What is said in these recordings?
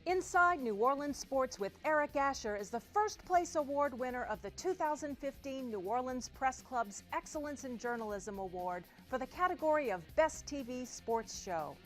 Inside New Orleans Sports with Eric Asher is the first place award winner of the 2015 New Orleans Press Club's Excellence in Journalism Award for the category of Best TV Sports Show.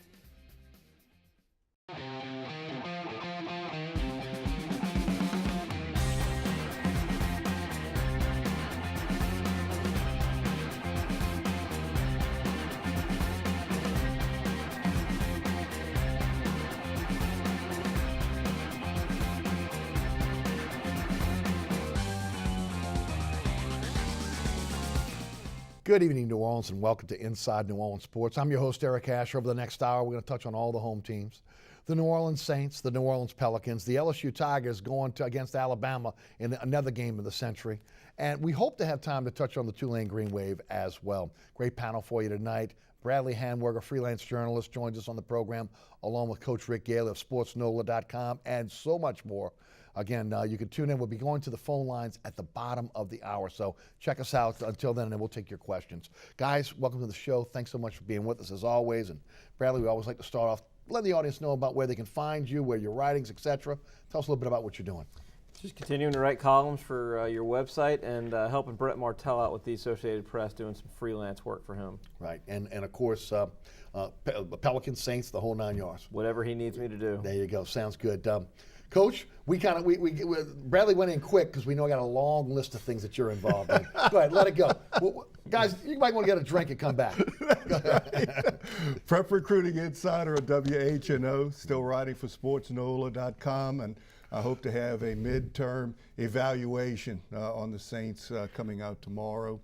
Good evening, New Orleans, and welcome to Inside New Orleans Sports. I'm your host, Eric Asher. Over the next hour, we're going to touch on all the home teams. The New Orleans Saints, the New Orleans Pelicans, the LSU Tigers going against Alabama in another game of the century. And we hope to have time to touch on the Tulane Green Wave as well. Great panel for you tonight. Bradley Handwerger, freelance journalist, joins us on the program, along with Coach Rick Gaille of SportsNOLA.com, and so much more. Again, you can tune in. We'll be going to the phone lines at the bottom of the hour, so check us out until then, and then we'll take your questions. Guys, welcome to the show. Thanks so much for being with us as always. And Bradley, we always like to start off, let the audience know about where they can find you, where your writings, etc. Tell us a little bit about what you're doing. Just continuing to write columns for your website and helping Brett Martell out with the Associated Press, doing some freelance work for him. Right, and of course, Pelicans, Saints, the whole 9 yards. Whatever he needs me to do. There you go. Sounds good. Coach, we Bradley went in quick because we know I got a long list of things that you're involved in. Go ahead, let it go. Well, guys, you might want to get a drink and come back. Prep recruiting insider at WHNO, still writing for SportsNOLA.com, and I hope to have a midterm evaluation on the Saints coming out tomorrow.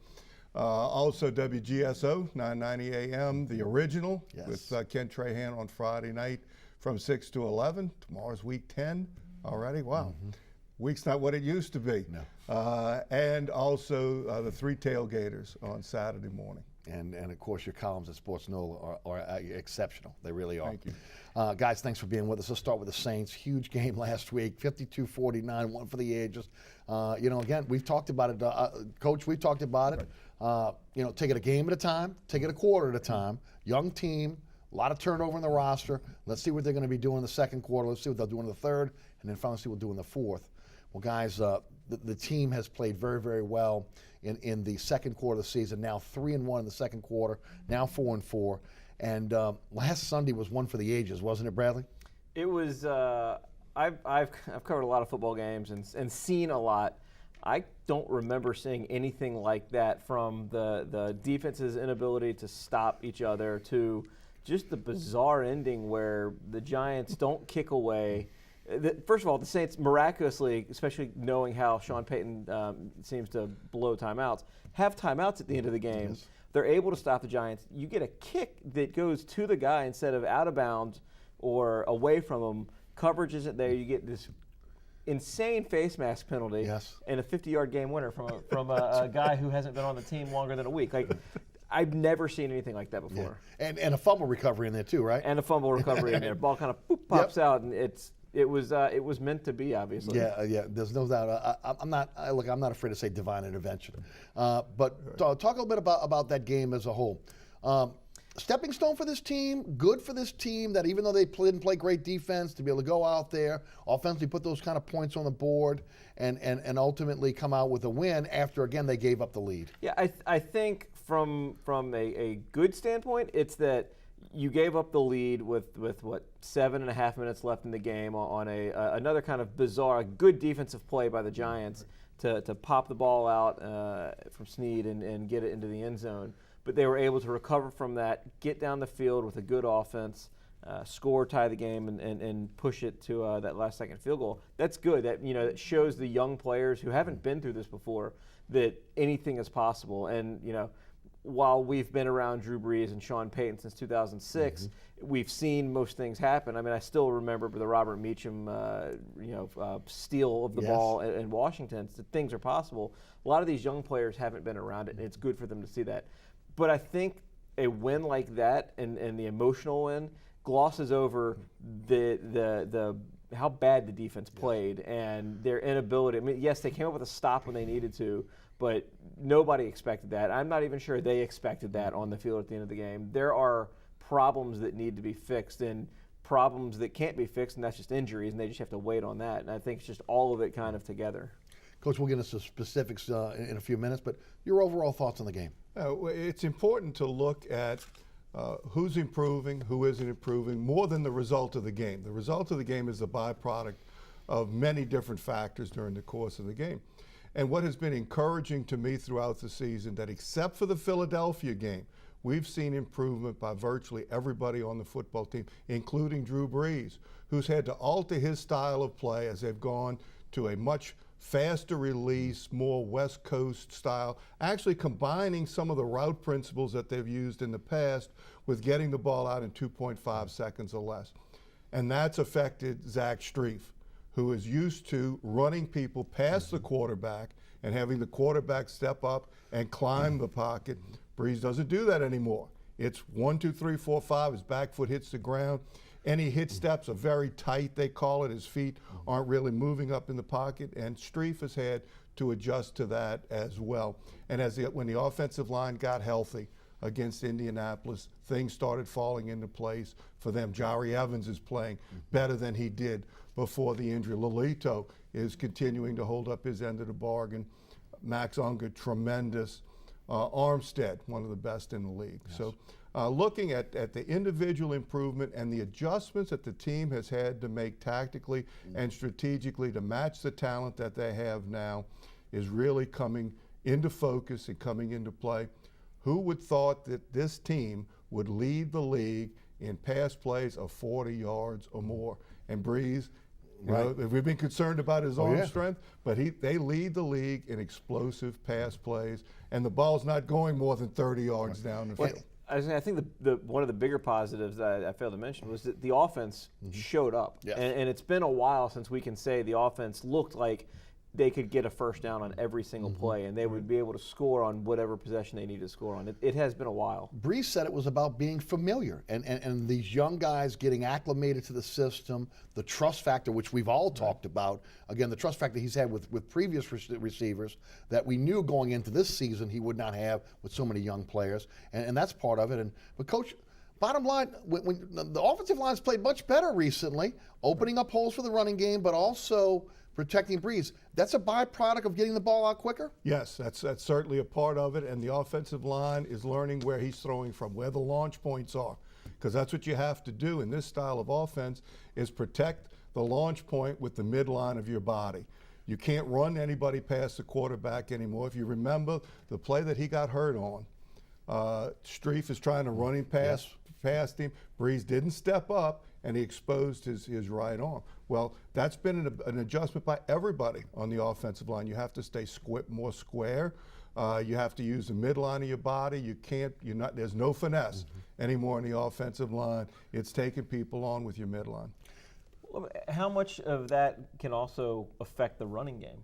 Also WGSO, 990 AM, the original, yes, with Ken Trahan on Friday night from 6 to 11. Tomorrow's week 10 already. Wow. Mm-hmm. Week's not what it used to be. No. And also the Three Tailgaters on Saturday morning. And of course, your columns at Sports NOLA are exceptional. They really are. Thank you. Guys, thanks for being with us. Let's start with the Saints. Huge game last week, 52-49, one for the ages. Again, we've talked about it. Coach, we've talked about it. Right. Take it a game at a time, take it a quarter at a time. Young team, a lot of turnover in the roster. Let's see what they're going to be doing in the second quarter. Let's see what they'll do in the third, and then finally see what they'll do in the fourth. Well, guys, the team has played very, very well in the second quarter of the season. Now 3-1 in the second quarter, now 4-4. And last Sunday was one for the ages, wasn't it, Bradley? It was. I've covered a lot of football games and seen a lot. I don't remember seeing anything like that, from the defense's inability to stop each other to just the bizarre ending where the Giants don't kick away. First of all, the Saints miraculously, especially knowing how Sean Payton seems to blow timeouts, have timeouts at the end of the game. Yes. They're able to stop the Giants. You get a kick that goes to the guy instead of out of bounds or away from him. Coverage isn't there. You get this insane face mask penalty, yes, and a 50-yard game winner from a guy who hasn't been on the team longer than a week. Like, I've never seen anything like that before. Yeah. And a fumble recovery in there too, right? And a fumble recovery in there. Ball kind of pops out, and it was meant to be, obviously. Yeah. There's no doubt. I'm not afraid to say divine intervention. But talk a little bit about that game as a whole. Stepping stone for this team, good for this team, that even though they didn't play great defense, to be able to go out there, offensively put those kind of points on the board, and ultimately come out with a win after, again, they gave up the lead. Yeah, I think from a good standpoint, it's that you gave up the lead with what, 7.5 minutes left in the game on another kind of bizarre, good defensive play by the Giants to pop the ball out from Snead and get it into the end zone. But they were able to recover from that, get down the field with a good offense, score, tie the game, and push it to that last second field goal. That's good. That shows the young players who haven't been through this before that anything is possible. And while we've been around Drew Brees and Sean Payton since 2006, we've seen most things happen. I mean, I still remember the Robert Meacham, steal of the ball in Washington. So things are possible. A lot of these young players haven't been around it, and it's good for them to see that. But I think a win like that and the emotional win glosses over the how bad the defense played and their inability. I mean, yes, they came up with a stop when they needed to, but nobody expected that. I'm not even sure they expected that on the field at the end of the game. There are problems that need to be fixed, and problems that can't be fixed, and that's just injuries, and they just have to wait on that. And I think it's just all of it kind of together. Coach, we'll get into specifics in a few minutes, but your overall thoughts on the game? It's important to look at who's improving, who isn't improving, more than the result of the game. The result of the game is a byproduct of many different factors during the course of the game. And what has been encouraging to me throughout the season, that except for the Philadelphia game, we've seen improvement by virtually everybody on the football team, including Drew Brees, who's had to alter his style of play as they've gone to a much faster release, more West Coast style, actually combining some of the route principles that they've used in the past with getting the ball out in 2.5 seconds or less. And that's affected Zach Strief, who is used to running people past the quarterback and having the quarterback step up and climb the pocket. Brees doesn't do that anymore. It's 1, 2, 3, 4, 5. His back foot hits the ground. Any hit steps are very tight, they call it. His feet aren't really moving up in the pocket, and Strief has had to adjust to that as well. And when the offensive line got healthy against Indianapolis, things started falling into place for them. Jari Evans is playing better than he did before the injury. Lolito is continuing to hold up his end of the bargain. Max Unger, tremendous. Armstead, one of the best in the league. Yes. So looking at the individual improvement and the adjustments that the team has had to make tactically and strategically to match the talent that they have now is really coming into focus and coming into play. Who would thought that this team would lead the league in pass plays of 40 yards or more? And Brees, you know, we've been concerned about his arm strength, but they lead the league in explosive pass plays, and the ball's not going more than 30 yards down the field. I think one of the bigger positives that I failed to mention was that the offense showed up. Yes. And it's been a while since we can say the offense looked like they could get a first down on every single play, and they would be able to score on whatever possession they need to score on. It has been a while. Brees said it was about being familiar, and these young guys getting acclimated to the system, the trust factor, which we've all talked about. Again, the trust factor he's had with previous receivers that we knew going into this season he would not have with so many young players, and that's part of it. But Coach, bottom line, when the offensive line's played much better recently, opening up holes for the running game, but also protecting Brees, that's a byproduct of getting the ball out quicker? Yes, that's certainly a part of it, and the offensive line is learning where he's throwing from, where the launch points are, because that's what you have to do in this style of offense, is protect the launch point with the midline of your body. You can't run anybody past the quarterback anymore. If you remember the play that he got hurt on, Strief is trying to run him past him. Brees didn't step up, and he exposed his right arm. Well, that's been an adjustment by everybody on the offensive line. You have to stay more square. You have to use the midline of your body. There's no finesse anymore in the offensive line. It's taking people on with your midline. How much of that can also affect the running game?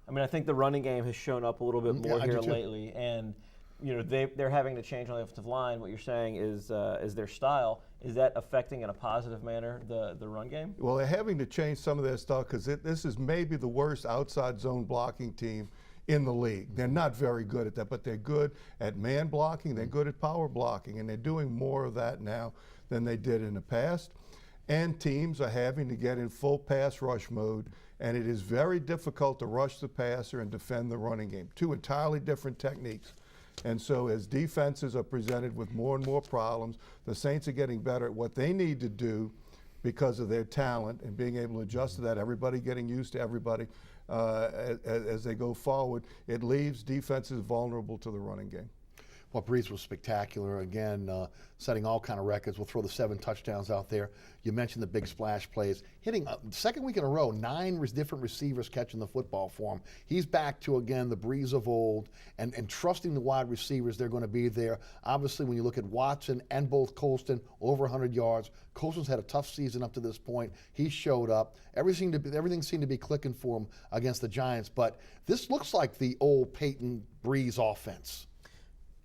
I mean, I think the running game has shown up a little bit more here lately, and you know they're having to change on the offensive line. What you're saying is their style. Is that affecting in a positive manner the run game? Well, they're having to change some of their style because this is maybe the worst outside zone blocking team in the league. They're not very good at that, but they're good at man blocking. They're good at power blocking, and they're doing more of that now than they did in the past. And teams are having to get in full pass rush mode, and it is very difficult to rush the passer and defend the running game. Two entirely different techniques. And so as defenses are presented with more and more problems, the Saints are getting better at what they need to do because of their talent and being able to adjust to that, everybody getting used to everybody as they go forward. It leaves defenses vulnerable to the running game. Well, Brees was spectacular, again, setting all kind of records. We'll throw the 7 touchdowns out there. You mentioned the big splash plays. Hitting second week in a row, 9 different receivers catching the football for him. He's back to, again, the Brees of old and trusting the wide receivers. They're going to be there. Obviously, when you look at Watson and both Colston, over 100 yards. Colston's had a tough season up to this point. He showed up. Everything seemed to be clicking for him against the Giants. But this looks like the old Peyton Brees offense.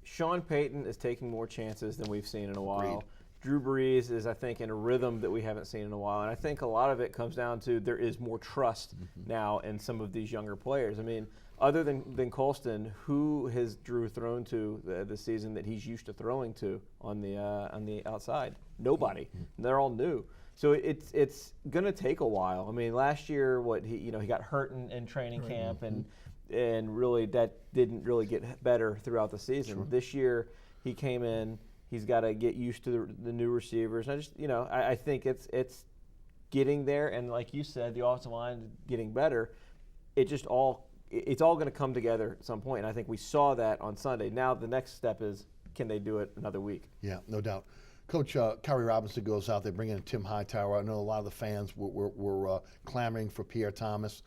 Sean Payton is taking more chances than we've seen in a while. Agreed. Drew Brees is, I think, in a rhythm that we haven't seen in a while. And I think a lot of it comes down to there is more trust now in some of these younger players. I mean, other than Colston, who has Drew thrown to this season that he's used to throwing to on the outside? Nobody. They're all new. So it's going to take a while. I mean, last year, he got hurt in training camp, and really that didn't really get better throughout the season. Sure. This year, he came in. He's got to get used to the new receivers. And I think it's getting there, and like you said, the offensive line is getting better. It's all going to come together at some point, and I think we saw that on Sunday. Now the next step is, can they do it another week? Yeah, no doubt. Coach, Kyrie Robinson goes out. They bring in Tim Hightower. I know a lot of the fans were clamoring for Pierre Thomas.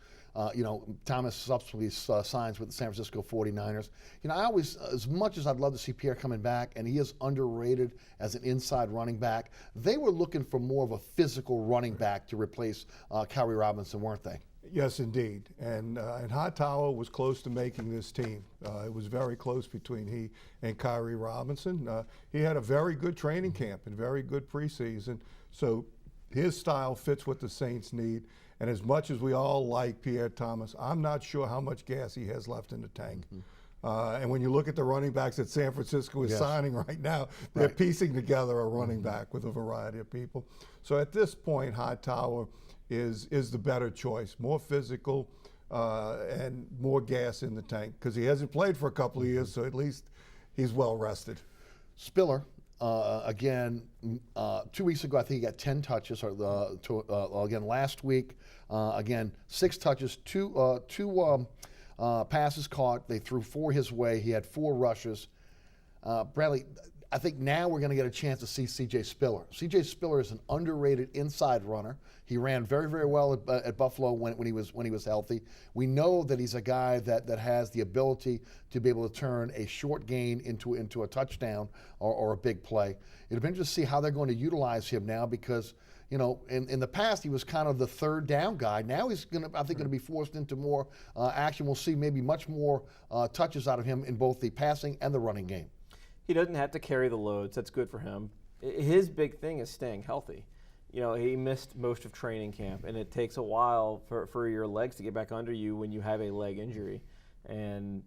Thomas subsequently signs with the San Francisco 49ers. I always, as much as I'd love to see Pierre coming back, and he is underrated as an inside running back, they were looking for more of a physical running back to replace Kyrie Robinson, weren't they? Yes, indeed. And Hightower was close to making this team. It was very close between he and Kyrie Robinson. He had a very good training camp and very good preseason. So his style fits what the Saints need. And as much as we all like Pierre Thomas, I'm not sure how much gas he has left in the tank. And when you look at the running backs that San Francisco is signing right now, they're piecing together a running back with a variety of people. So at this point, Hightower is the better choice, more physical and more gas in the tank, because he hasn't played for a couple of years, so at least he's well rested. Spiller, again, 2 weeks ago, I think he got 10 touches. Again, last week, again, 6 touches, two passes caught. They threw 4 his way. He had 4 rushes. Bradley, I think now we're going to get a chance to see C.J. Spiller. C.J. Spiller is an underrated inside runner. He ran very, very well at Buffalo when he was healthy. We know that he's a guy that has the ability to be able to turn a short gain into a touchdown or a big play. It'll be interesting to see how they're going to utilize him now, because in the past he was kind of the third down guy. Now he's going to be forced into more action. We'll see maybe much more touches out of him in both the passing and the running game. He doesn't have to carry the loads. That's good for him. His big thing is staying healthy. He missed most of training camp, and it takes a while for your legs to get back under you when you have a leg injury. And,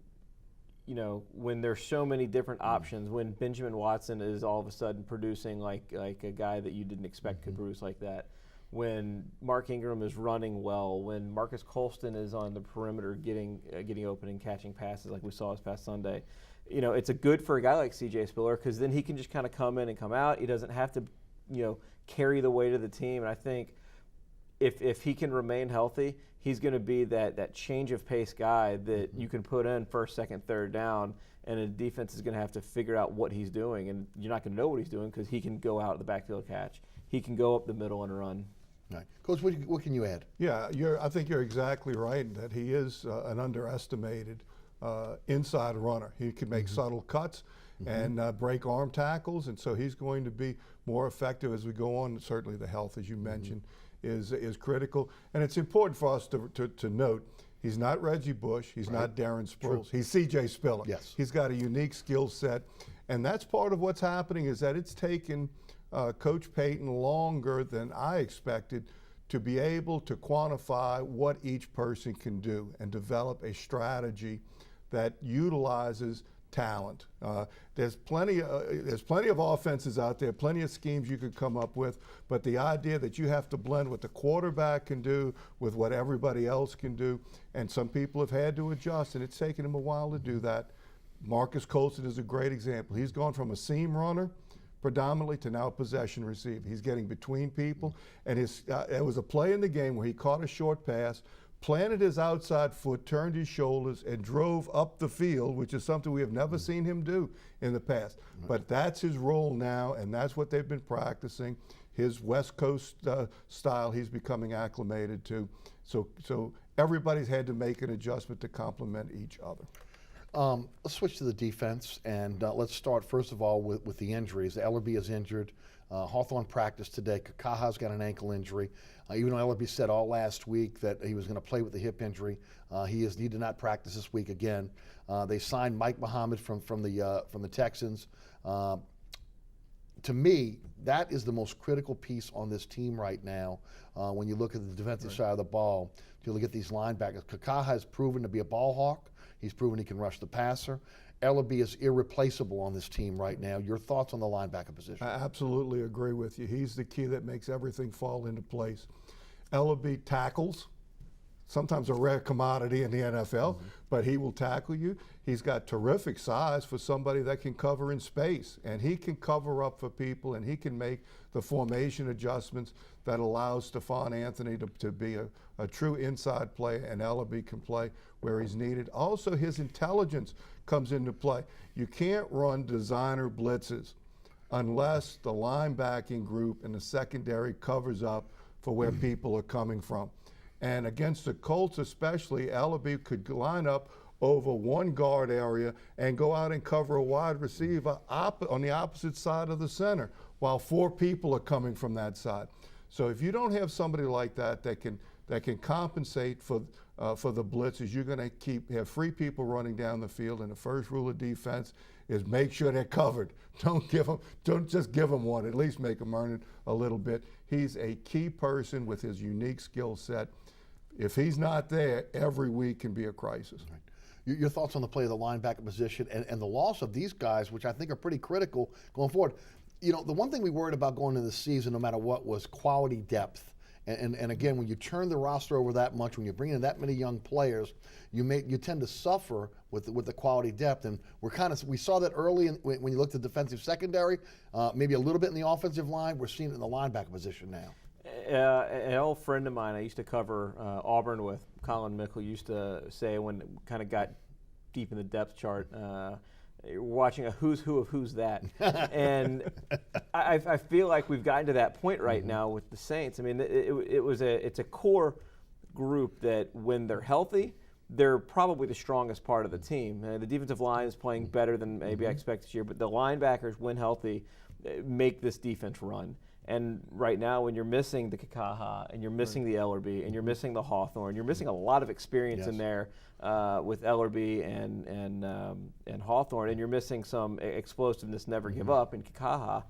when there's so many different options, when Benjamin Watson is all of a sudden producing like a guy that you didn't expect could produce like that, when Mark Ingram is running well, when Marcus Colston is on the perimeter getting open and catching passes like we saw this past Sunday, it's a good for a guy like C.J. Spiller, because then he can just kind of come in and come out. He doesn't have to, carry the weight of the team. And I think if he can remain healthy, he's going to be that change of pace guy that you can put in first, second, third down, and a defense is going to have to figure out what he's doing. And you're not going to know what he's doing, because he can go out of the backfield catch. He can go up the middle and run. All right. Coach, what can you add? Yeah, I think you're exactly right that he is an underestimated inside runner. He can make subtle cuts and break arm tackles, and so he's going to be more effective as we go on. Certainly the health, as you mentioned, is critical. And it's important for us to note, he's not Reggie Bush, he's not Darren Sproles, he's C.J. Spiller. Yes. He's got a unique skill set, and that's part of what's happening, is that it's taken Coach Payton longer than I expected to be able to quantify what each person can do and develop a strategy that utilizes talent. There's plenty of offenses out there, plenty of schemes you could come up with, but the idea that you have to blend what the quarterback can do with what everybody else can do, and some people have had to adjust, and it's taken them a while to do that. Marcus Colston is a great example. He's gone from a seam runner predominantly to now a possession receiver. He's getting between people, and it was a play in the game where he caught a short pass, planted his outside foot, turned his shoulders, and drove up the field, which is something we have never seen him do in the past. But that's his role now, and that's what they've been practicing. His West Coast style he's becoming acclimated to. So everybody's had to make an adjustment to complement each other. Let's switch to the defense, and let's start first of all with the injuries. Ellerbe is injured. Hawthorne practiced today. Kakaha's got an ankle injury. Even though Ellerbe said all last week that he was going to play with the hip injury, he did not practice this week again. They signed Mike Muhammad from the Texans. To me, that is the most critical piece on this team right now. When you look at the defensive side of the ball, you look at these linebackers. Kakaha has proven to be a ball hawk. He's proven he can rush the passer. Ellaby is irreplaceable on this team right now. Your thoughts on the linebacker position? I absolutely agree with you. He's the key that makes everything fall into place. Ellaby tackles, sometimes a rare commodity in the NFL, but he will tackle you. He's got terrific size for somebody that can cover in space, and he can cover up for people, and he can make the formation adjustments that allows Stephon Anthony to be a true inside player, and Ellaby can play where he's needed. Also, his intelligence comes into play. You can't run designer blitzes unless the linebacking group in the secondary covers up for where people are coming from. And against the Colts especially, Ellaby could line up over one guard area and go out and cover a wide receiver on the opposite side of the center while 4 people are coming from that side. So if you don't have somebody like that that can compensate for the blitzes, you're going to have free people running down the field. And the first rule of defense is make sure they're covered. Don't just give them one. At least make them earn it a little bit. He's a key person with his unique skill set. If he's not there, every week can be a crisis. Right. Your thoughts on the play of the linebacker position and the loss of these guys, which I think are pretty critical going forward. You know, the one thing we worried about going into the season, no matter what, was quality depth. And again, when you turn the roster over that much, when you bring in that many young players, you tend to suffer with the quality depth. And we saw that early when you looked at defensive secondary, maybe a little bit in the offensive line. We're seeing it in the linebacker position now. An old friend of mine I used to cover Auburn with, Colin Mickle, used to say when it kind of got deep in the depth chart, watching a who's who of who's that. And I feel like we've gotten to that point right now with the Saints. I mean, it's a core group that when they're healthy, they're probably the strongest part of the team. The defensive line is playing better than maybe I expect this year, but the linebackers, when healthy, make this defense run. And right now, when you're missing the Kikaha, and you're missing the Ellaby, and you're missing the Hawthorne, you're missing a lot of experience in there with Ellaby and Hawthorne, and you're missing some explosiveness, never give up in Kikaha.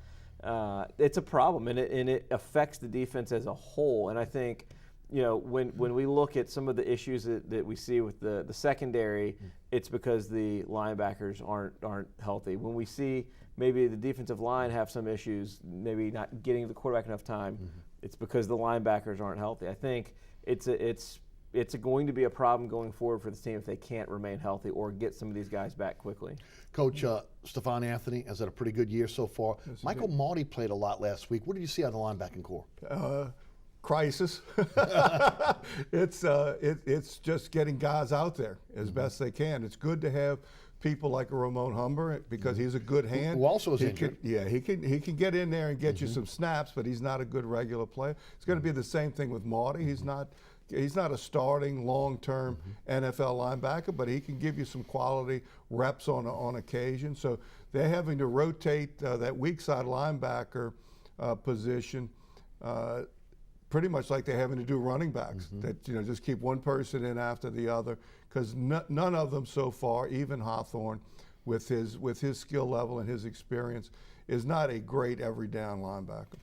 It's a problem, and it affects the defense as a whole. And I think, you know, when we look at some of the issues that we see with the secondary, it's because the linebackers aren't healthy. When we see maybe the defensive line have some issues, maybe not getting the quarterback enough time, it's because the linebackers aren't healthy. I think it's going to be a problem going forward for this team if they can't remain healthy or get some of these guys back quickly. Coach, Stephon Anthony has had a pretty good year so far. Yes, Michael Marty played a lot last week. What did you see out of the linebacking core? Crisis. It's just getting guys out there as best they can. It's good to have people like a Ramon Humber because he's a good hand. Who also is injured. He can get in there and get you some snaps, but he's not a good regular player. It's going to be the same thing with Marty. He's not a starting long-term NFL linebacker, but he can give you some quality reps on occasion. So they're having to rotate that weak side linebacker position pretty much like they're having to do running backs, that just keep one person in after the other, because none of them so far, even Hawthorne, with his skill level and his experience, is not a great every down linebacker.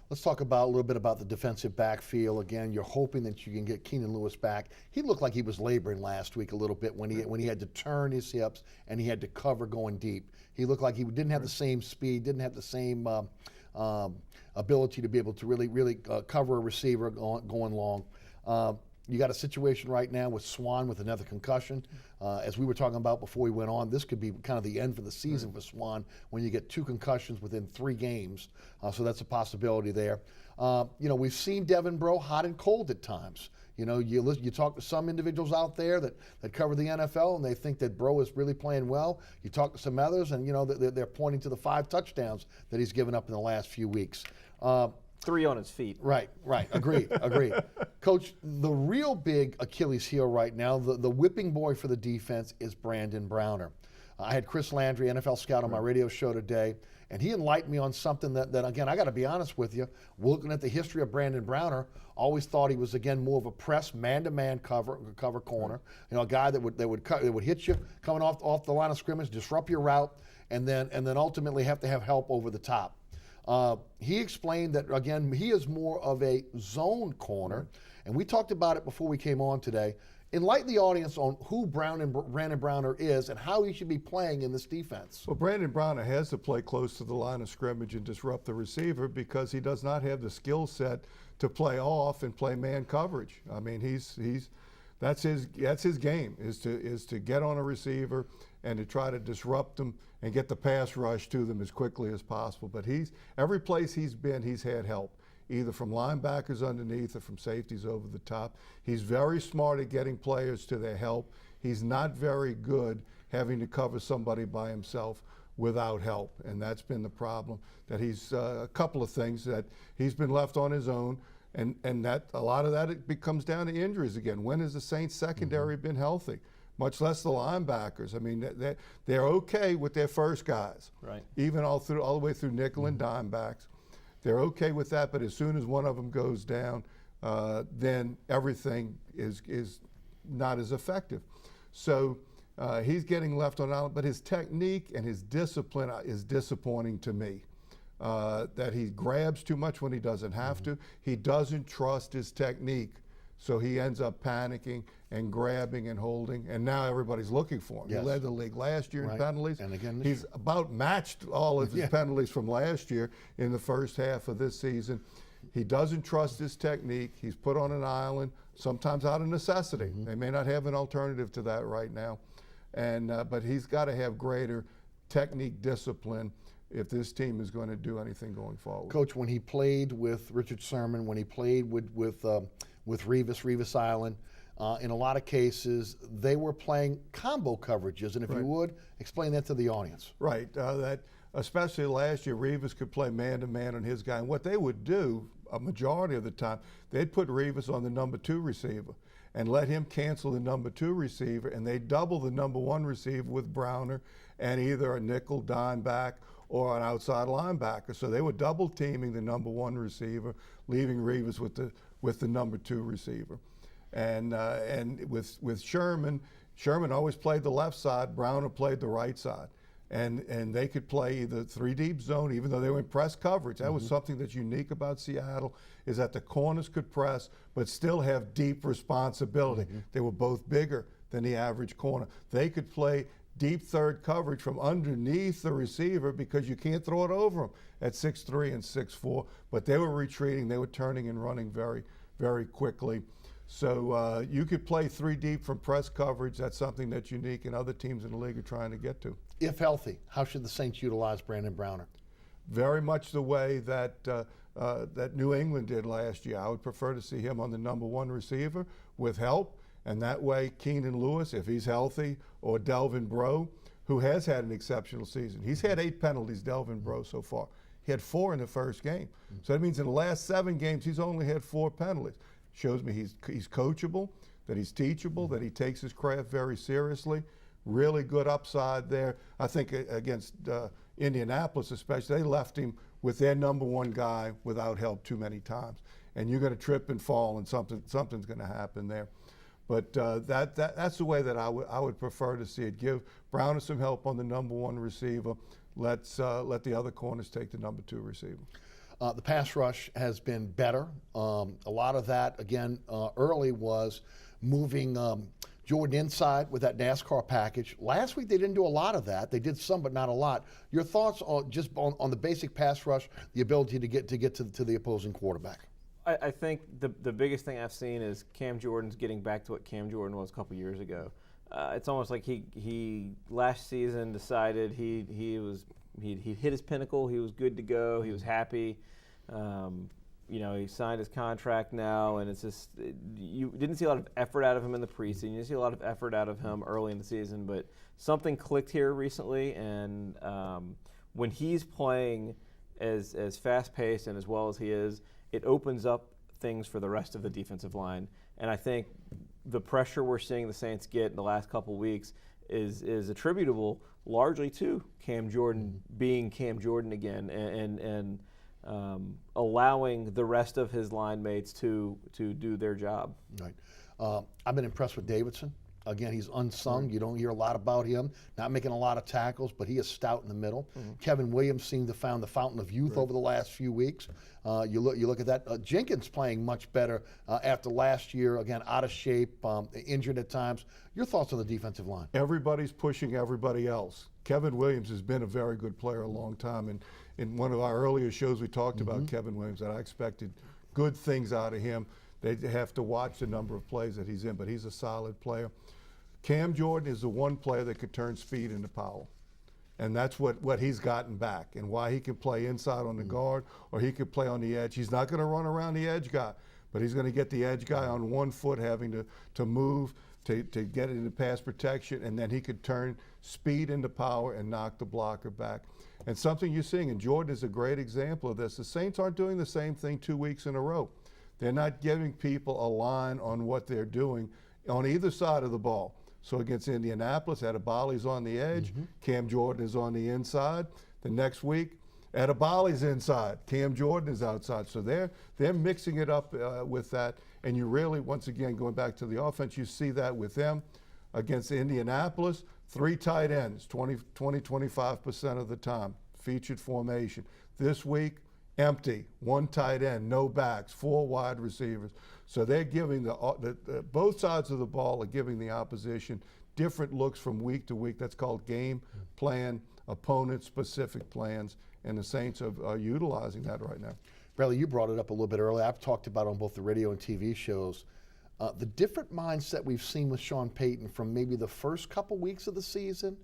Let's talk a little bit about the defensive backfield. Again, you're hoping that you can get Keenan Lewis back. He looked like he was laboring last week a little bit when he had to turn his hips and he had to cover going deep. He looked like he didn't have the same speed, didn't have the same ability to be able to really cover a receiver going long. You got a situation right now with Swan with another concussion. As we were talking about before we went on, this could be kind of the end for the season for Swan when you get 2 concussions within 3 games. So that's a possibility there. We've seen Devin Breaux hot and cold at times. You talk to some individuals out there that cover the NFL and they think that Breaux is really playing well. You talk to some others and they're pointing to the 5 touchdowns that he's given up in the last few weeks. 3 on his feet. Right. Agreed. Coach, the real big Achilles heel right now, the whipping boy for the defense is Brandon Browner. I had Chris Landry, NFL scout, on my radio show today, and he enlightened me on something that again, I got to be honest with you, looking at the history of Brandon Browner, always thought he was, again, more of a press, man-to-man cover corner. A guy that would hit you coming off the line of scrimmage, disrupt your route, and then ultimately have to have help over the top. He explained that, again, he is more of a zone corner, and we talked about it before we came on today. Enlighten the audience on who Brandon Browner is and how he should be playing in this defense. Well, Brandon Browner has to play close to the line of scrimmage and disrupt the receiver because he does not have the skill set to play off and play man coverage. I mean, that's his game is to get on a receiver and to try to disrupt them and get the pass rush to them as quickly as possible. But every place he's been, he's had help, either from linebackers underneath or from safeties over the top. He's very smart at getting players to their help. He's not very good having to cover somebody by himself without help, and that's been the problem. That he's a couple of things that he's been left on his own, and that a lot of that it comes down to injuries again. When has the Saints secondary been healthy? Much less the linebackers. I mean, they're okay with their first guys, right? Even all the way through nickel and dime backs. They're okay with that, but as soon as one of them goes down, then everything is not as effective. So he's getting left on island, but his technique and his discipline is disappointing to me. That he grabs too much when he doesn't have to. He doesn't trust his technique, so he ends up panicking and grabbing and holding, and now everybody's looking for him. Yes. He led the league last year in penalties. And again he's about matched all of his penalties from last year in the first half of this season. He doesn't trust his technique. He's put on an island, sometimes out of necessity. They may not have an alternative to that right now, and but he's got to have greater technique discipline if this team is going to do anything going forward. Coach, when he played with Richard Sherman, when he played with Revis Island, in a lot of cases, they were playing combo coverages, and if you would, explain that to the audience. Right, that especially last year, Revis could play man-to-man on his guy, and what they would do, a majority of the time, they'd put Revis on the number 2 receiver and let him cancel the number 2 receiver, and they'd double the number 1 receiver with Browner and either a nickel dime back or an outside linebacker. So they were double teaming the number 1 receiver, leaving Revis with the number 2 receiver. And with Sherman always played the left side, Browner played the right side. And they could play either 3 deep zone, even though they were in press coverage. That was something that's unique about Seattle, is that the corners could press but still have deep responsibility. They were both bigger than the average corner. They could play deep third coverage from underneath the receiver because you can't throw it over them at 6'3" and 6'4", but they were retreating, they were turning and running very, very quickly. So you could play 3 deep from press coverage. That's something that's unique and other teams in the league are trying to get to. If healthy, how should the Saints utilize Brandon Browner? Very much the way that that New England did last year. I would prefer to see him on the number 1 receiver with help, and that way Keenan Lewis, if he's healthy, or Delvin Breaux, who has had an exceptional season. He's had 8 penalties, Delvin Breaux, so far. He had 4 in the first game. So that means in the last 7 games, he's only had 4 penalties. Shows me he's coachable, that he's teachable, that he takes his craft very seriously. Really good upside there. I think against Indianapolis especially, they left him with their number 1 guy without help too many times. And you're going to trip and fall, and something's going to happen there. But that's the way that I would prefer to see it. Give Browner some help on the number 1 receiver. Let the other corners take the number 2 receiver. The pass rush has been better. A lot of that, again, early was moving Jordan inside with that NASCAR package. Last week they didn't do a lot of that. They did some, but not a lot. Your thoughts on just on the basic pass rush, the ability to get to the opposing quarterback? I think the biggest thing I've seen is Cam Jordan's getting back to what Cam Jordan was a couple years ago. It's almost like he last season decided he hit his pinnacle. He was good to go. He was happy. He signed his contract now, and it's just you didn't see a lot of effort out of him in the preseason. You didn't see a lot of effort out of him early in the season, but something clicked here recently, and when he's playing as fast-paced and as well as he is, it opens up things for the rest of the defensive line. And I think the pressure we're seeing the Saints get in the last couple weeks is attributable largely to Cam Jordan being Cam Jordan again, and allowing the rest of his line mates to do their job. Right. I've been impressed with Davidson. Again, he's unsung. You don't hear a lot about him, not making a lot of tackles, but he is stout in the middle. Kevin Williams seemed to have found the fountain of youth over the last few weeks. You look at that. Jenkins playing much better after last year, again, out of shape, injured at times. Your thoughts on the defensive line? Everybody's pushing everybody else. Kevin Williams has been a very good player a long time, and in one of our earlier shows we talked about Kevin Williams, and I expected good things out of him. They have to watch the number of plays that he's in, but he's a solid player. Cam Jordan is the one player that could turn speed into power. And that's what he's gotten back, and why he can play inside on the guard, or he could play on the edge. He's not going to run around the edge guy, but he's going to get the edge guy on one foot, having to move to get into pass protection, and then he could turn speed into power and knock the blocker back. And something you're seeing, and Jordan is a great example of this, the Saints aren't doing the same thing 2 weeks in a row. They're not giving people a line on what they're doing on either side of the ball. So against Indianapolis, Adebali's on the edge, Cam Jordan is on the inside. The next week, Adebali's inside, Cam Jordan is outside. So they're mixing it up with that. And you really, once again, going back to the offense, you see that with them. Against Indianapolis, 3 tight ends, 25% of the time, featured formation. This week, empty, 1 tight end, no backs, 4 wide receivers. So they're giving both sides of the ball are giving the opposition different looks from week to week. That's called game plan, opponent-specific plans, and the Saints are utilizing that right now. Bradley, you brought it up a little bit earlier. I've talked about on both the radio and TV shows the different mindset we've seen with Sean Payton from maybe the first couple weeks of the season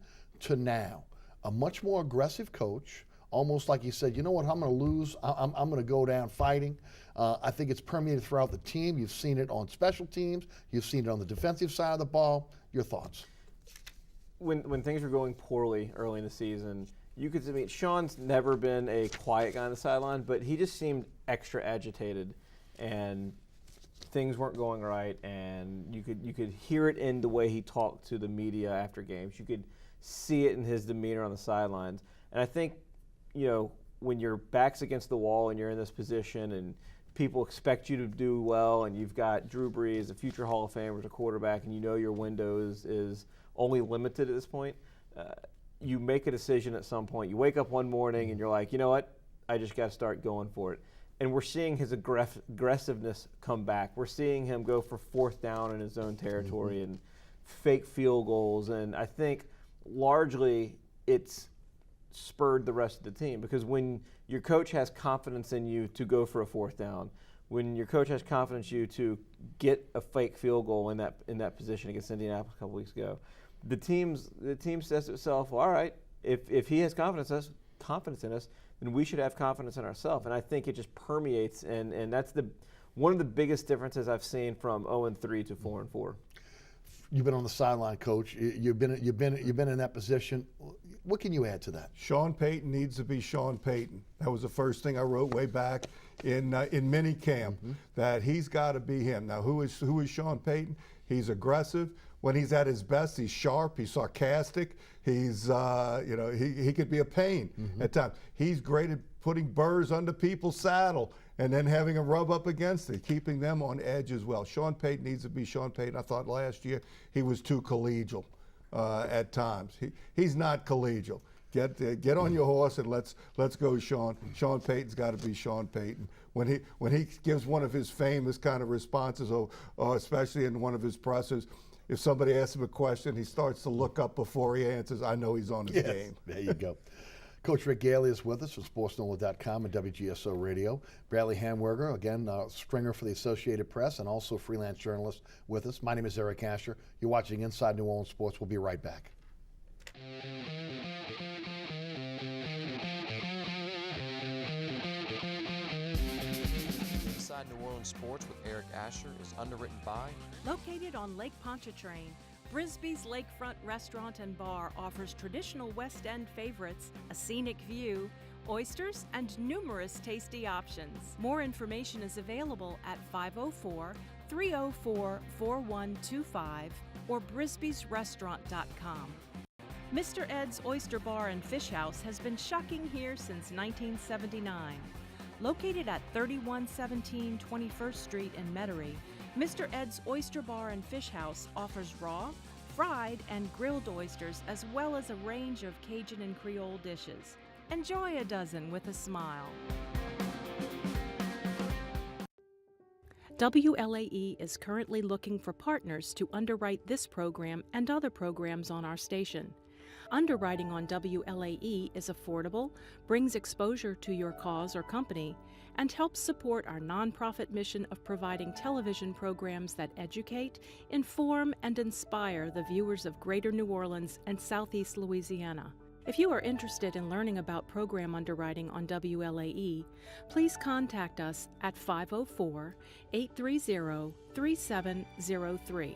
to now. A much more aggressive coach, almost like he said, you know what, I'm going to lose. I'm going to go down fighting. I think it's permeated throughout the team. You've seen it on special teams. You've seen it on the defensive side of the ball. Your thoughts? When things were going poorly early in the season, you could see, Sean's never been a quiet guy on the sideline, but he just seemed extra agitated, and things weren't going right, and you could hear it in the way he talked to the media after games. You could see it in his demeanor on the sidelines. And I think, when your back's against the wall and you're in this position and people expect you to do well, and you've got Drew Brees, a future Hall of Famer, as a quarterback, and your window is only limited at this point, you make a decision at some point. You wake up one morning and you're like, you know what, I just got to start going for it. And we're seeing his aggressiveness come back. We're seeing him go for 4th down in his own territory and fake field goals. And I think largely it's spurred the rest of the team, because when your coach has confidence in you to go for a 4th down, when your coach has confidence in you to get a fake field goal in that position against Indianapolis a couple weeks ago, the team says to itself, well, all right, if he has confidence in us, then we should have confidence in ourselves. And I think it just permeates, and that's one of the biggest differences I've seen from 0-3 to 4-4. You've been on the sideline, Coach. You've been in that position. What can you add to that? Sean Payton needs to be Sean Payton. That was the first thing I wrote way back in minicamp, that he's got to be him. Now, who is Sean Payton? He's aggressive. When he's at his best, he's sharp. He's sarcastic. He's he could be a pain at times. He's great at putting burrs under people's saddle and then having them rub up against it, keeping them on edge as well. Sean Payton needs to be Sean Payton. I thought last year he was too collegial at times. He's not collegial. Get on your horse and let's go, Sean. Sean Payton's got to be Sean Payton. When he gives one of his famous kind of responses, or especially in one of his pressers, if somebody asks him a question, he starts to look up before he answers. I know he's on his game. There you go. Coach Rick Gaille is with us from SportsNola.com and WGSO Radio. Bradley Handwerger, again, stringer for the Associated Press and also freelance journalist with us. My name is Eric Asher. You're watching Inside New Orleans Sports. We'll be right back. Inside New Orleans Sports with Eric Asher is underwritten by... Located on Lake Pontchartrain, Brisbee's Lakefront Restaurant and Bar offers traditional West End favorites, a scenic view, oysters, and numerous tasty options. More information is available at 504-304-4125 or brisbeesrestaurant.com. Mr. Ed's Oyster Bar and Fish House has been shucking here since 1979. Located at 3117 21st Street in Metairie, Mr. Ed's Oyster Bar and Fish House offers raw, fried and grilled oysters, as well as a range of Cajun and Creole dishes. Enjoy a dozen with a smile. WLAE is currently looking for partners to underwrite this program and other programs on our station. Underwriting on WLAE is affordable, brings exposure to your cause or company, and helps support our nonprofit mission of providing television programs that educate, inform, and inspire the viewers of Greater New Orleans and Southeast Louisiana. If you are interested in learning about program underwriting on WLAE, please contact us at 504-830-3703.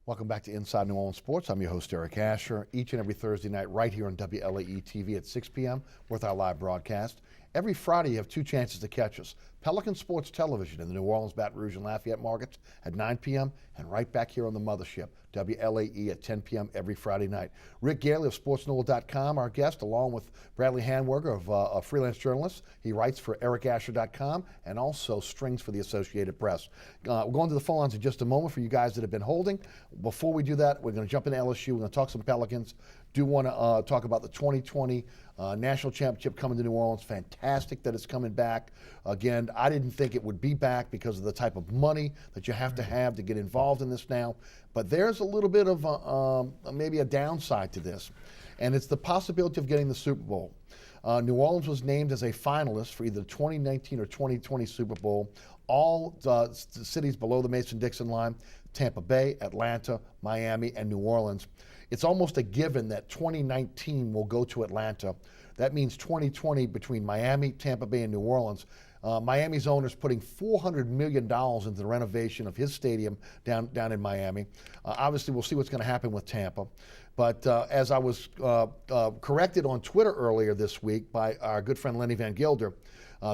Welcome back to Inside New Orleans Sports. I'm your host, Eric Asher. Each and every Thursday night right here on WLAE-TV at 6 p.m. with our live broadcast. Every Friday you have two chances to catch us. Pelican Sports Television in the New Orleans, Baton Rouge, and Lafayette markets at 9 p.m. and right back here on the mothership, WLAE at 10 p.m. every Friday night. Rick Gaille of SportsNola.com, our guest, along with Bradley Handwerger, a freelance journalist. He writes for EricAsher.com and also strings for the Associated Press. We're going to the phone lines in just a moment for you guys that have been holding. Before we do that, we're going to jump into LSU. We're going to talk some Pelicans. Do want to talk about the 2020 National Championship coming to New Orleans. Fantastic that it's coming back. Again, I didn't think it would be back because of the type of money that you have to get involved in this now. But there's a little bit of maybe a downside to this, and it's the possibility of getting the Super Bowl. New Orleans was named as a finalist for either the 2019 or 2020 Super Bowl. All cities below the Mason-Dixon line, Tampa Bay, Atlanta, Miami, and New Orleans. It's almost a given that 2019 will go to Atlanta. That means 2020 between Miami, Tampa Bay, and New Orleans. Miami's owner's putting $400 million into the renovation of his stadium down in Miami. Obviously, we'll see what's going to happen with Tampa. But as I was corrected on Twitter earlier this week by our good friend Lenny Van Gilder,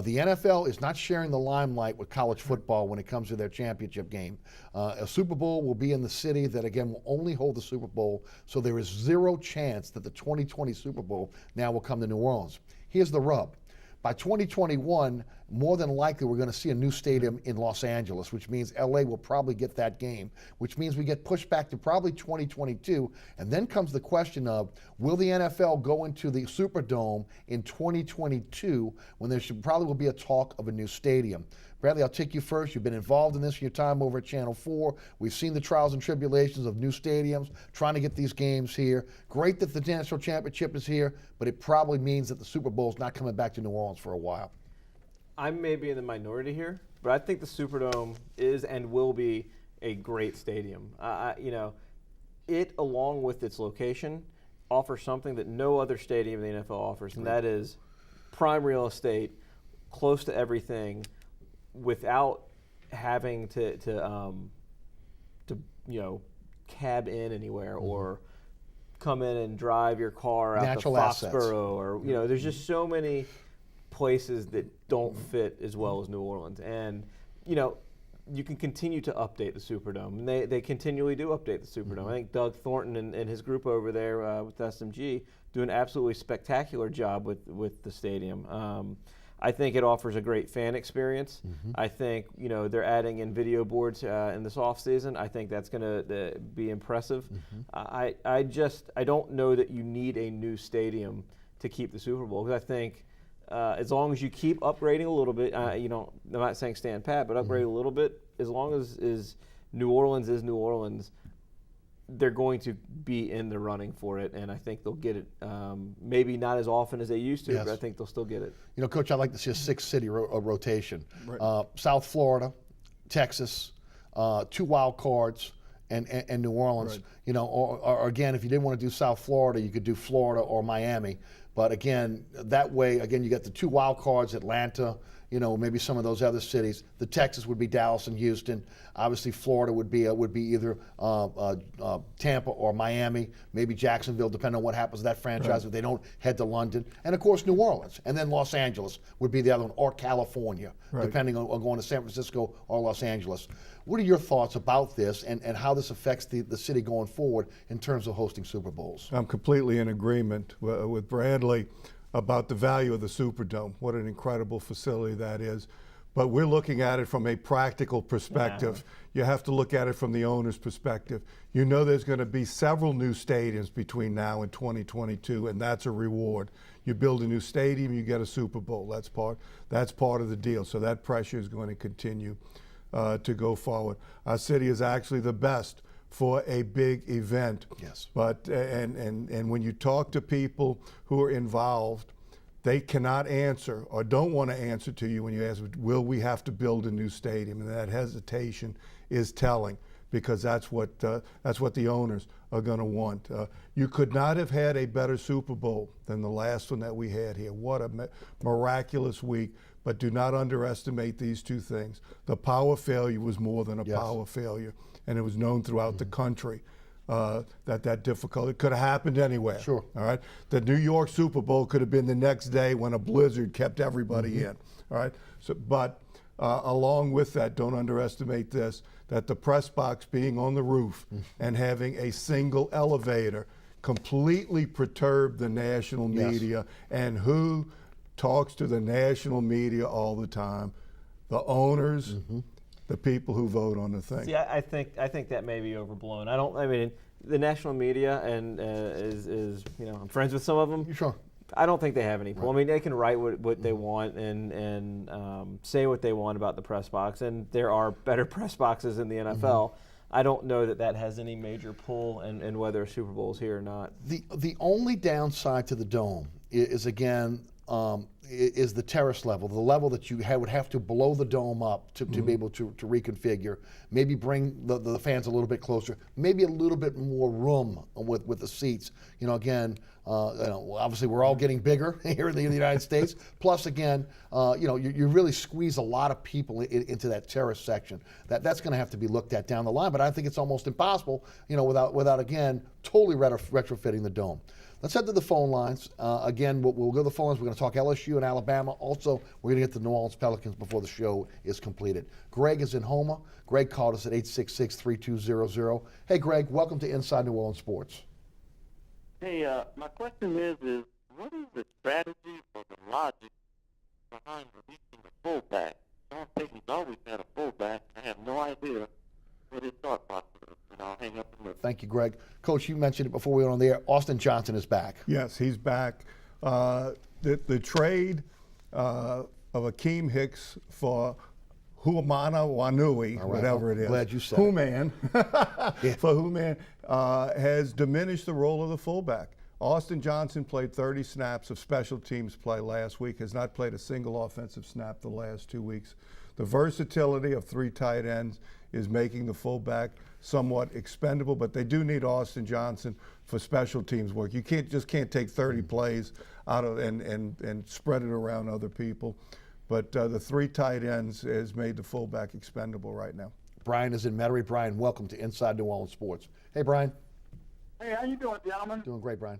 the NFL is not sharing the limelight with college football when it comes to their championship game. A Super Bowl will be in the city that, again, will only hold the Super Bowl, so there is zero chance that the 2020 Super Bowl now will come to New Orleans. Here's the rub. By 2021, more than likely we're going to see a new stadium in Los Angeles, which means LA will probably get that game, which means we get pushed back to probably 2022. And then comes the question of, will the NFL go into the Superdome in 2022 when there probably will be a talk of a new stadium? Bradley, I'll take you first. You've been involved in this in your time over at Channel 4. We've seen the trials and tribulations of new stadiums, trying to get these games here. Great that the National Championship is here, but it probably means that the Super Bowl is not coming back to New Orleans for a while. I may be in the minority here, but I think the Superdome is and will be a great stadium. It, along with its location, offers something that no other stadium in the NFL offers, and that is prime real estate, close to everything, without having to cab in anywhere or come in and drive your car out to Foxborough or there's just so many places that don't fit as well as New Orleans. And you can continue to update the Superdome, and they continually do update the Superdome. I think Doug Thornton and his group over there with SMG do an absolutely spectacular job with the stadium. I think it offers a great fan experience. I think they're adding in video boards in this off season. I think that's going to be impressive. I don't know that you need a new stadium to keep the Super Bowl, because I think as long as you keep upgrading a little bit, I'm not saying stand pat, but upgrade a little bit. As long as New Orleans is New Orleans, they're going to be in the running for it, and I think they'll get it. Maybe not as often as they used to, but I think they'll still get it. Coach, I'd like to see a 6-city rotation. Right. South Florida, Texas, 2 wild cards, and New Orleans. Right. Or again, if you didn't want to do South Florida, you could do Florida or Miami. But again, that way, you get the 2 wild cards, Atlanta, maybe some of those other cities. The Texas would be Dallas and Houston. Obviously, Florida would be either Tampa or Miami, maybe Jacksonville, depending on what happens to that franchise if they don't head to London. And of course, New Orleans. And then Los Angeles would be the other one, or California, depending on going to San Francisco or Los Angeles. What are your thoughts about this and how this affects the city going forward in terms of hosting Super Bowls? I'm completely in agreement with Bradley about the value of the Superdome. What an incredible facility that is. But we're looking at it from a practical perspective. You have to look at it from the owner's perspective. You know there's going to be several new stadiums between now and 2022, and that's a reward. You build a new stadium, you get a Super Bowl. That's part of the deal. So that pressure is going to continue to go forward. Our city is actually the best for a big event. Yes. But and when you talk to people who are involved, they cannot answer or don't want to answer to you when you ask, will we have to build a new stadium? And that hesitation is telling, because that's what the owners are going to want. You could not have had a better Super Bowl than the last one that we had here. What a miraculous week. But do not underestimate these two things. The power failure was more than a power failure, and it was known throughout the country. That difficult. It could have happened anywhere. Sure. All right. The New York Super Bowl could have been the next day when a blizzard kept everybody in. All right. So, but along with that, don't underestimate this: that the press box being on the roof and having a single elevator completely perturbed the national media. And who talks to the national media all the time? The owners. The people who vote on the thing. See, I think that may be overblown. I mean, the national media and is I'm friends with some of them. Sure. I don't think they have any pull. I mean, they can write what they want and say what they want about the press box, and there are better press boxes in the NFL. I don't know that has any major pull in whether a Super Bowl is here or not. The only downside to the dome is again. Is the terrace level, the level that you would have to blow the dome up to be able to reconfigure, maybe bring the fans a little bit closer, maybe a little bit more room with the seats. Again, obviously we're all getting bigger here in the United States. Plus, again, you really squeeze a lot of people into that terrace section. That's going to have to be looked at down the line. But I think it's almost impossible, without again totally retrofitting the dome. Let's head to the phone lines. Again, we'll go to the phone lines. We're going to talk LSU and Alabama. Also, we're going to get to the New Orleans Pelicans before the show is completed. Greg is in Houma. Greg called us at 866-3200. Hey, Greg, welcome to Inside New Orleans Sports. Hey, my question is what is the strategy or the logic behind releasing the fullback? Sean Payton's always had a fullback. I have no idea what his thought process is, and I'll hang up and listen. Thank you, Greg. Coach, you mentioned it before we went on the air. Austin Johnson is back. Yes, he's back. The trade of Akeem Hicks for Huamana Wanui, whatever it is. Glad you said Human, for Human, has diminished the role of the fullback. Austin Johnson played 30 snaps of special teams play last week, has not played a single offensive snap the last 2 weeks. The versatility of three tight ends is making the fullback somewhat expendable, but they do need Austin Johnson for special teams work. You can't take 30 plays out of and spread it around other people. But the three tight ends has made the fullback expendable right now. Brian is in Metairie. Brian, welcome to Inside New Orleans Sports. Hey, Brian. Hey, how you doing, gentlemen? Doing great, Brian.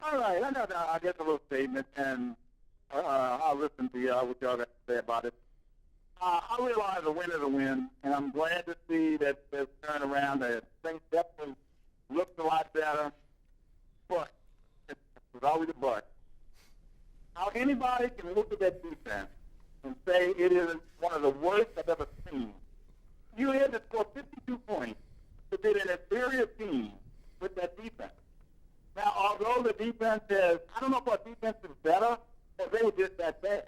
All right, I got I guess a little statement, and I'll listen to what y'all got to say about it. I realize a win is a win, and I'm glad to see that they've turned around. That things definitely looked a lot better, but it was always a but. How anybody can look at that defense and say it is one of the worst I've ever seen. You had to score 52 points to beat an inferior team with that defense. Now, although the defense is, I don't know if our defense is better, or they were just that bad.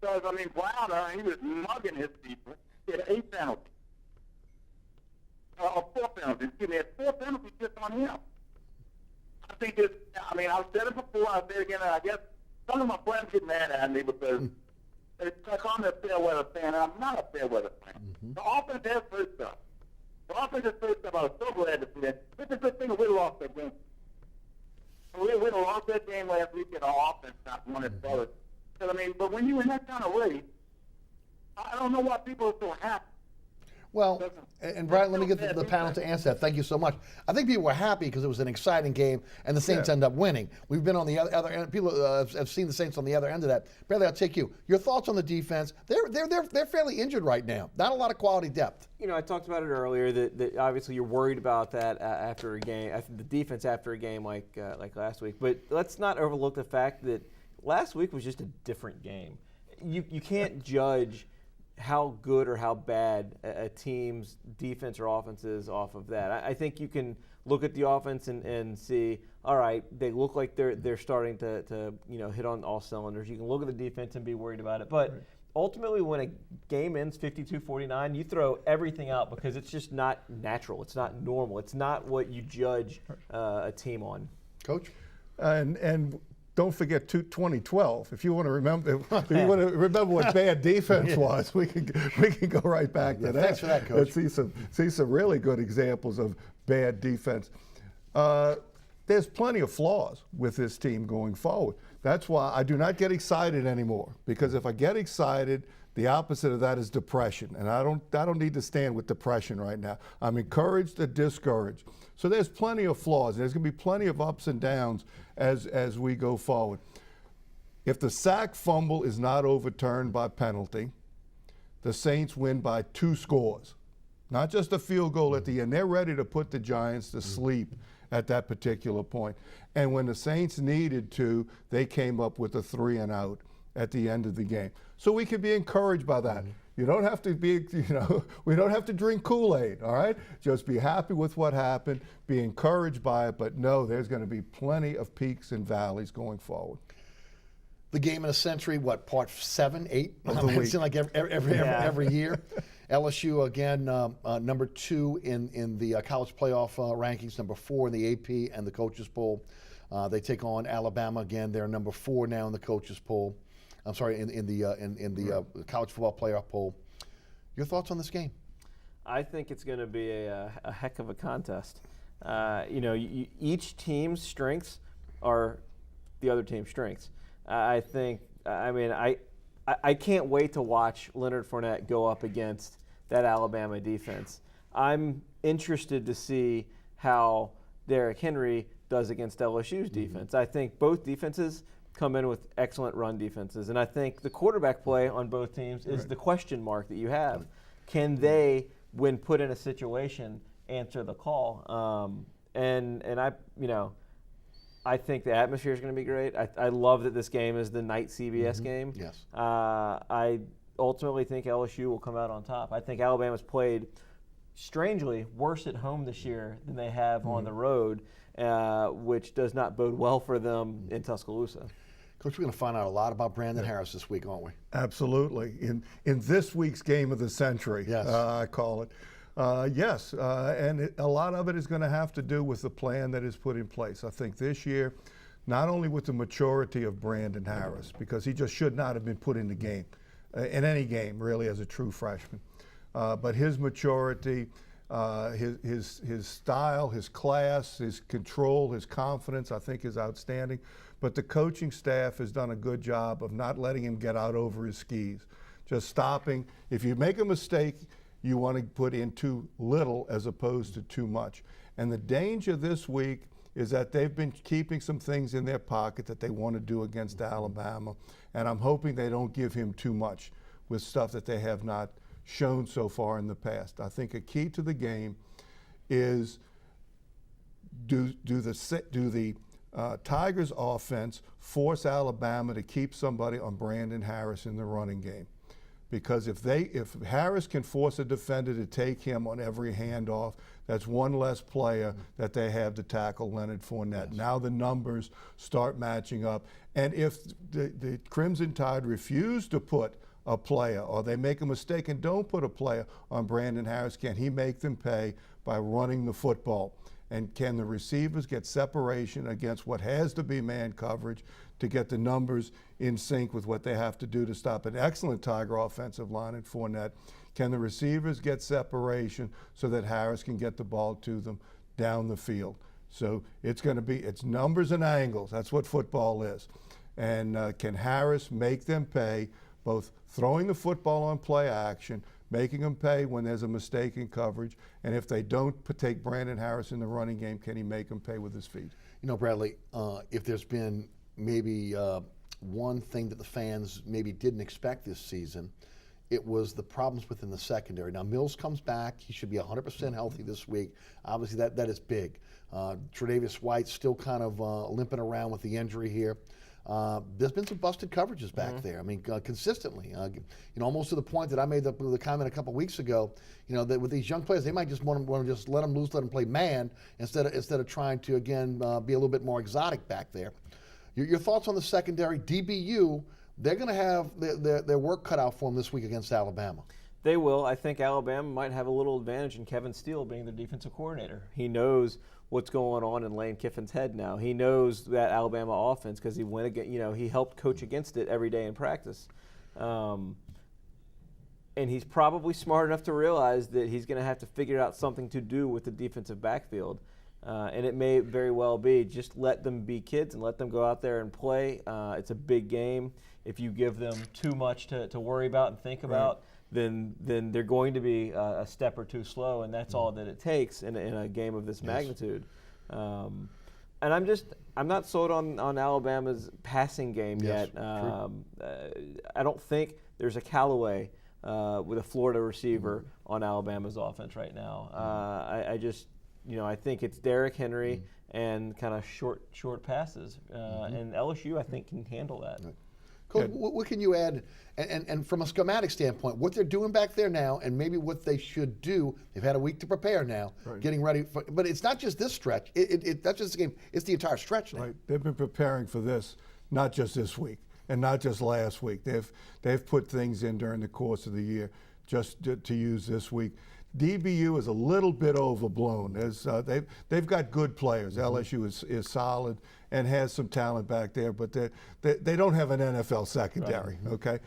Because, I mean, Browner, he was mugging his people. He had 8 penalties. Or 4 penalties. Excuse me, he had 4 penalties just on him. I think this, I mean, I've said it before, I'll say it again, and I guess some of my friends get mad at me because it's like I'm a fair weather fan, and I'm not a fair weather fan. The offense has first stuff. The offense has first stuff. I was so glad to see that. It's a good thing that we lost that game. We lost that game last week, and our offense not won it better. I mean, but when you're in that kind of race, I don't know why people are so happy. Well, and Brian, let me get the panel to answer that. Thank you so much. I think people were happy because it was an exciting game, and the Saints end up winning. We've been on the other end. People have seen the Saints on the other end of that. Bradley, I'll take you. Your thoughts on the defense? They're fairly injured right now. Not a lot of quality depth. I talked about it earlier that obviously you're worried about that after a game, the defense after a game like last week. But let's not overlook the fact that last week was just a different game. you can't judge how good or how bad a team's defense or offense is off of that. I think you can look at the offense and see, all right, they look like they're starting to hit on all cylinders. You can look at the defense and be worried about it, but ultimately, when a game ends 52-49, you throw everything out because it's just not natural. It's not normal. It's not what you judge a team on. Coach? And don't forget 2012. If you want to remember, what bad defense was, we can go right back to that. Thanks for that, Coach. And see some really good examples of bad defense. There's plenty of flaws with this team going forward. That's why I do not get excited anymore, because if I get excited, the opposite of that is depression, and I don't need to stand with depression right now. I'm encouraged and discouraged. So there's plenty of flaws. There's going to be plenty of ups and downs as we go forward. If the sack fumble is not overturned by penalty, the Saints win by 2 scores, not just a field goal at the end. They're ready to put the Giants to sleep at that particular point. And when the Saints needed to, they came up with a 3 and out at the end of the game. So we can be encouraged by that. You don't have to be, we don't have to drink Kool-Aid, all right? Just be happy with what happened, be encouraged by it, but know there's going to be plenty of peaks and valleys going forward. The game of the century, what, part 7, 8? Of the week. It seems like every year. LSU, again, number 2 in the college playoff rankings, number 4 in the AP and the coaches poll. They take on Alabama again. They're number 4 now in the coaches poll. I'm sorry, in the college football playoff poll. Your thoughts on this game? I think it's going to be a heck of a contest. Each team's strengths are the other team's strengths. I can't wait to watch Leonard Fournette go up against that Alabama defense. I'm interested to see how Derrick Henry does against LSU's defense. I think both defenses come in with excellent run defenses, and I think the quarterback play on both teams is the question mark that you have. Can they, when put in a situation, answer the call? I think the atmosphere is going to be great. I love that this game is the night CBS game. Yes. I ultimately think LSU will come out on top. I think Alabama's played, strangely, worse at home this year than they have on the road, which does not bode well for them in Tuscaloosa. Coach, we're going to find out a lot about Brandon Harris this week, aren't we? Absolutely. In this week's game of the century, yes. I call it. Yes, and a lot of it is going to have to do with the plan that is put in place. I think this year, not only with the maturity of Brandon Harris, because he just should not have been put in the game, in any game really, as a true freshman, but his maturity, his style, his class, his control, his confidence, I think is outstanding. But the coaching staff has done a good job of not letting him get out over his skis, just stopping. If you make a mistake, you want to put in too little as opposed to too much. And the danger this week is that they've been keeping some things in their pocket that they want to do against Alabama. And I'm hoping they don't give him too much with stuff that they have not shown so far in the past. I think a key to the game is do the Tigers offense force Alabama to keep somebody on Brandon Harris in the running game. Because if Harris can force a defender to take him on every handoff, that's one less player that they have to tackle Leonard Fournette. Yes. Now the numbers start matching up. And if the Crimson Tide refuse to put a player, or they make a mistake and don't put a player on Brandon Harris, can he make them pay by running the football? And can the receivers get separation against what has to be man coverage to get the numbers in sync with what they have to do to stop an excellent Tiger offensive line at Fournette? Can the receivers get separation so that Harris can get the ball to them down the field? So it's numbers and angles. That's what football is. And can Harris make them pay, both throwing the football on play action, making them pay when there's a mistake in coverage, and if they don't take Brandon Harris in the running game, can he make them pay with his feet? You know, Bradley, if there's been maybe one thing that the fans maybe didn't expect this season, it was the problems within the secondary. Now, Mills comes back. He should be 100% healthy this week. Obviously, that is big. Tre'Davious White still kind of limping around with the injury here. There's been some busted coverages back there. I mean, consistently. Almost to the point that I made the comment a couple weeks ago. That with these young players, they might just want to just let them loose, let them play man instead of trying to again be a little bit more exotic back there. Your thoughts on the secondary? DBU, they're going to have their work cut out for them this week against Alabama. They will. I think Alabama might have a little advantage in Kevin Steele being the defensive coordinator. He knows what's going on in Lane Kiffin's head now. He knows that Alabama offense because he went against, he helped coach against it every day in practice. And he's probably smart enough to realize that he's going to have to figure out something to do with the defensive backfield. And it may very well be just let them be kids and let them go out there and play. It's a big game. If you give them too much to worry about and think about, then they're going to be a step or two slow, and that's all that it takes in a game of this magnitude. And I'm not sold on Alabama's passing game yet. I don't think there's a Callaway with a Florida receiver on Alabama's offense right now. I think it's Derrick Henry and kind of short passes, and LSU I think can handle that. Right. Coach, what can you add, and from a schematic standpoint, what they're doing back there now, and maybe what they should do? They've had a week to prepare now, getting ready. But it's not just this stretch. That's just the game. It's the entire stretch now. Right. They've been preparing for this, not just this week, and not just last week. They've put things in during the course of the year just to use this week. DBU is a little bit overblown. They've got good players. LSU is solid and has some talent back there, but they don't have an NFL secondary. Okay,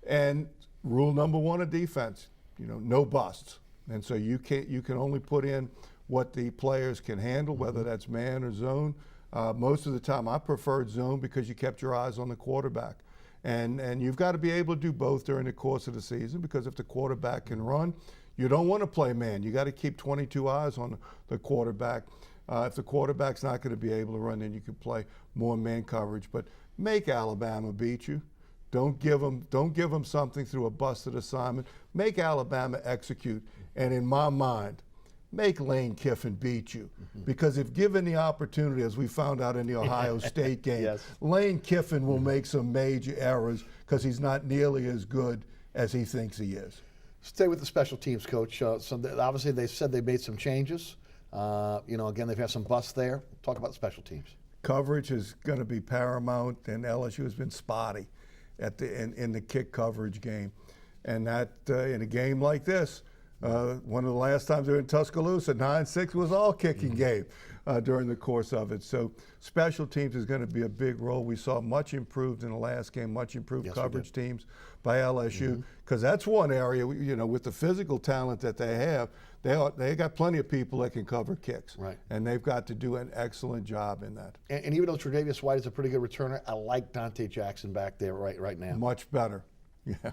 and rule number one of defense, no busts, and so you can only put in what the players can handle, whether that's man or zone. Most of the time, I preferred zone because you kept your eyes on the quarterback. And you've got to be able to do both during the course of the season, because if the quarterback can run, you don't want to play man. You got to keep 22 eyes on the quarterback. If the quarterback's not going to be able to run, then you can play more man coverage. But make Alabama beat you. Don't give them something through a busted assignment. Make Alabama execute. And in my mind, make Lane Kiffin beat you. Because if given the opportunity, as we found out in the Ohio State game, Lane Kiffin will make some major errors because he's not nearly as good as he thinks he is. Stay with the special teams, Coach. Obviously, they said they made some changes. Again, they've had some busts there. Talk about special teams. Coverage is going to be paramount, and LSU has been spotty in the kick coverage game. And that in a game like this, one of the last times they were in Tuscaloosa, 9-6 was all kicking game during the course of it. So special teams is going to be a big role. We saw much improved in the last game, much improved coverage teams by LSU, because that's one area, with the physical talent that they have, they got plenty of people that can cover kicks. Right. And they've got to do an excellent job in that. And even though Tre'Davious White is a pretty good returner, I like Dante Jackson back there right now. Much better. Yeah.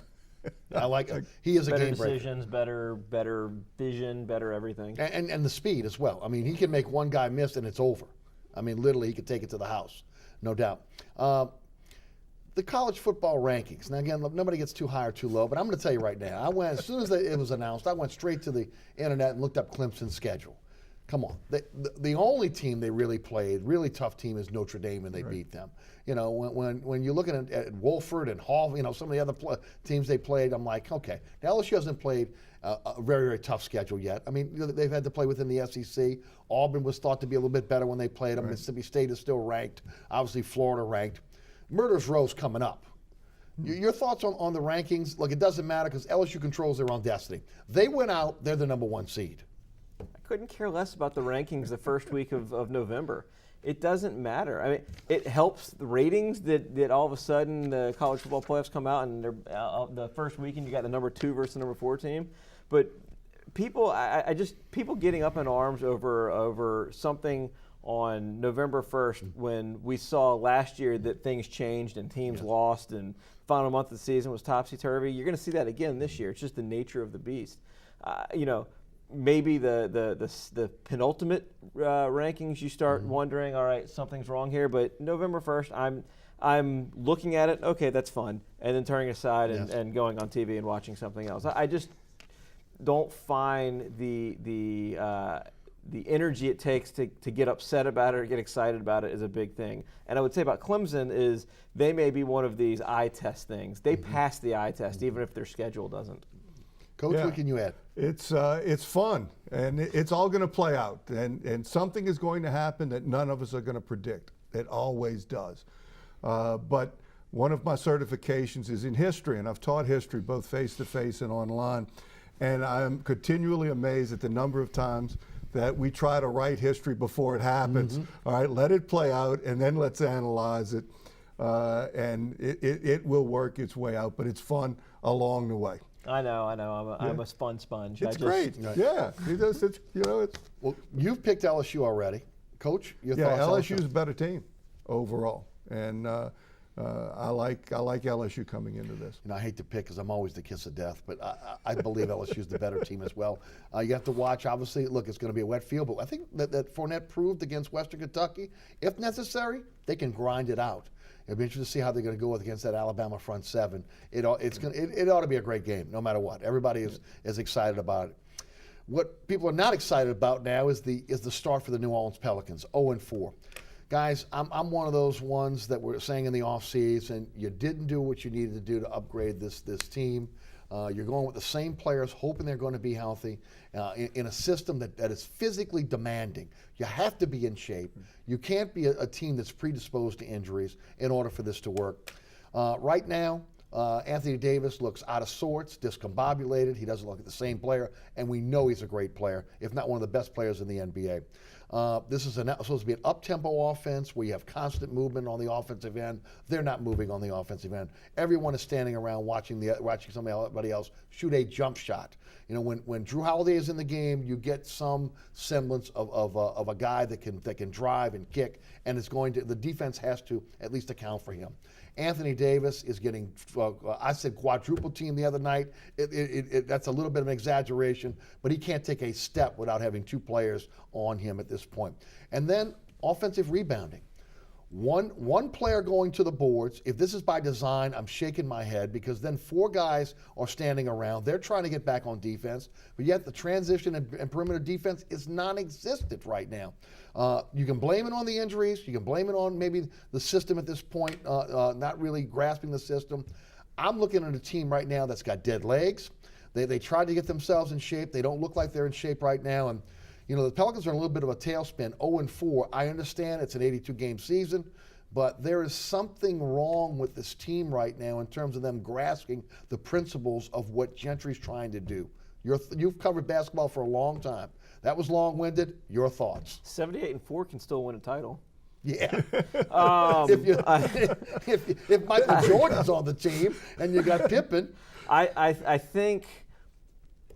I like him. He is a game breaker. Better decisions, better vision, better everything. And the speed as well. I mean, he can make one guy miss and it's over. I mean, literally, he could take it to the house, no doubt. The college football rankings. Now, again, nobody gets too high or too low, but I'm going to tell you right now. As soon as it was announced, I went straight to the internet and looked up Clemson's schedule. Come on. The only team they really played, really tough team, is Notre Dame, and they beat them. When you're looking at Wolford and Hall, some of the other teams they played, I'm like, okay. Now, LSU hasn't played a very, very tough schedule yet. I mean, they've had to play within the SEC. Auburn was thought to be a little bit better when they played them. Mississippi State is still ranked. Obviously, Florida ranked. Murder's Row's coming up. Your thoughts on the rankings? Look, it doesn't matter because LSU controls their own destiny. They went out, they're the number one seed. I couldn't care less about the rankings the first week of November. It doesn't matter. I mean, it helps the ratings that all of a sudden the college football playoffs come out and they're the first weekend you got the number 2 versus the number 4 team. But people getting up in arms over something on November 1st when we saw last year that things changed and teams lost and final month of the season was topsy-turvy. You're going to see that again this year. It's just the nature of the beast. Maybe the penultimate rankings you start wondering, all right, something's wrong here. But November 1st, I'm looking at it. Okay, that's fun, and then turning aside and going on TV and watching something else. I just don't find the the energy it takes to get upset about it or get excited about it is a big thing. And I would say about Clemson is they may be one of these eye test things. They pass the eye test even if their schedule doesn't. Coach, what can you add? It's fun, and it's all going to play out, and something is going to happen that none of us are going to predict. It always does. But one of my certifications is in history, and I've taught history both face-to-face and online, and I'm continually amazed at the number of times that we try to write history before it happens. All right, let it play out, and then let's analyze it, and it will work its way out, but it's fun along the way. I know. I'm a fun sponge. It's great. Yeah. Well, you've picked LSU already. Coach, your thoughts? LSU is a better team overall. And I like LSU coming into this. I hate to pick because I'm always the kiss of death, but I believe LSU is the better team as well. You have to watch, obviously, look, it's going to be a wet field, but I think that Fournette proved against Western Kentucky, if necessary, they can grind it out. It'll be interesting to see how they're going to go against that Alabama front seven. It ought to be a great game, no matter what. Everybody is excited about it. What people are not excited about now is the start for the New Orleans Pelicans, 0-4. Guys, I'm one of those ones that were saying in the offseason, you didn't do what you needed to do to upgrade this team. You're going with the same players, hoping they're going to be healthy in a system that is physically demanding. You have to be in shape. You can't be a team that's predisposed to injuries in order for this to work. Right now, Anthony Davis looks out of sorts, discombobulated. He doesn't look like the same player, and we know he's a great player, if not one of the best players in the NBA. This is supposed to be an up-tempo offense where you have constant movement on the offensive end. They're not moving on the offensive end. Everyone is standing around watching somebody else shoot a jump shot. When Drew Holiday is in the game, you get some semblance of a guy that can drive and kick, and the defense has to at least account for him. Anthony Davis is getting, I said quadruple team the other night. That's a little bit of an exaggeration, but he can't take a step without having two players on him at this point. And then offensive rebounding. One player going to the boards. If this is by design, I'm shaking my head because then four guys are standing around. They're trying to get back on defense, but yet the transition and perimeter defense is non-existent right now. You can blame it on the injuries. You can blame it on maybe the system at this point, not really grasping the system. I'm looking at a team right now that's got dead legs. They tried to get themselves in shape. They don't look like they're in shape right now. And the Pelicans are in a little bit of a tailspin, 0-4. I understand it's an 82-game season, but there is something wrong with this team right now in terms of them grasping the principles of what Gentry's trying to do. You've covered basketball for a long time. That was long-winded. Your thoughts? 78-4 can still win a title. Yeah. If Michael Jordan's on the team and you got Pippen. I think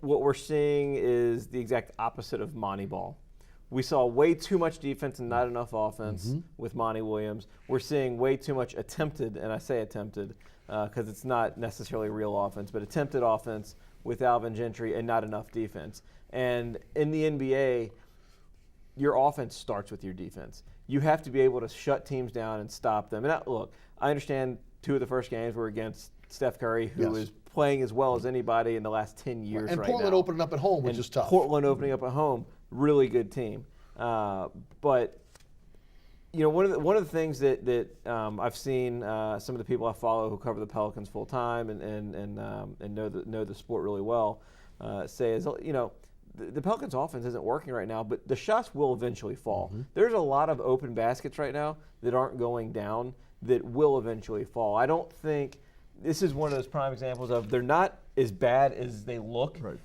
what we're seeing is the exact opposite of Monty Ball. We saw way too much defense and not enough offense with Monty Williams. We're seeing way too much attempted, and I say attempted because it's not necessarily real offense, but attempted offense with Alvin Gentry and not enough defense. And in the NBA, your offense starts with your defense. You have to be able to shut teams down and stop them. And look, I understand two of the first games were against Steph Curry, who is playing as well as anybody in the last 10 years right now. And Portland opening up at home, which is tough. Portland opening up at home, really good team. But one of the things that I've seen some of the people I follow who cover the Pelicans full time and know the sport really well say is the Pelicans offense isn't working right now, but the shots will eventually fall. There's a lot of open baskets right now that aren't going down that will eventually fall. I don't think this is one of those prime examples of they're not as bad as they look. Right.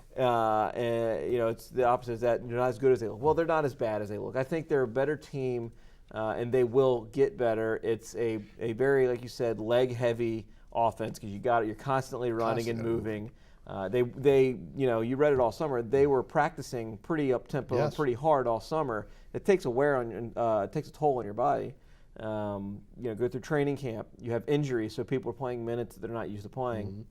And it's the opposite of that. They're not as good as they look. Well, they're not as bad as they look. I think they're a better team, and they will get better. It's a very, like you said, leg-heavy offense because you're constantly running and moving. You read it all summer. They were practicing pretty up tempo and pretty hard all summer. It takes it takes a toll on your body. Go through training camp. You have injuries, so people are playing minutes that they're not used to playing.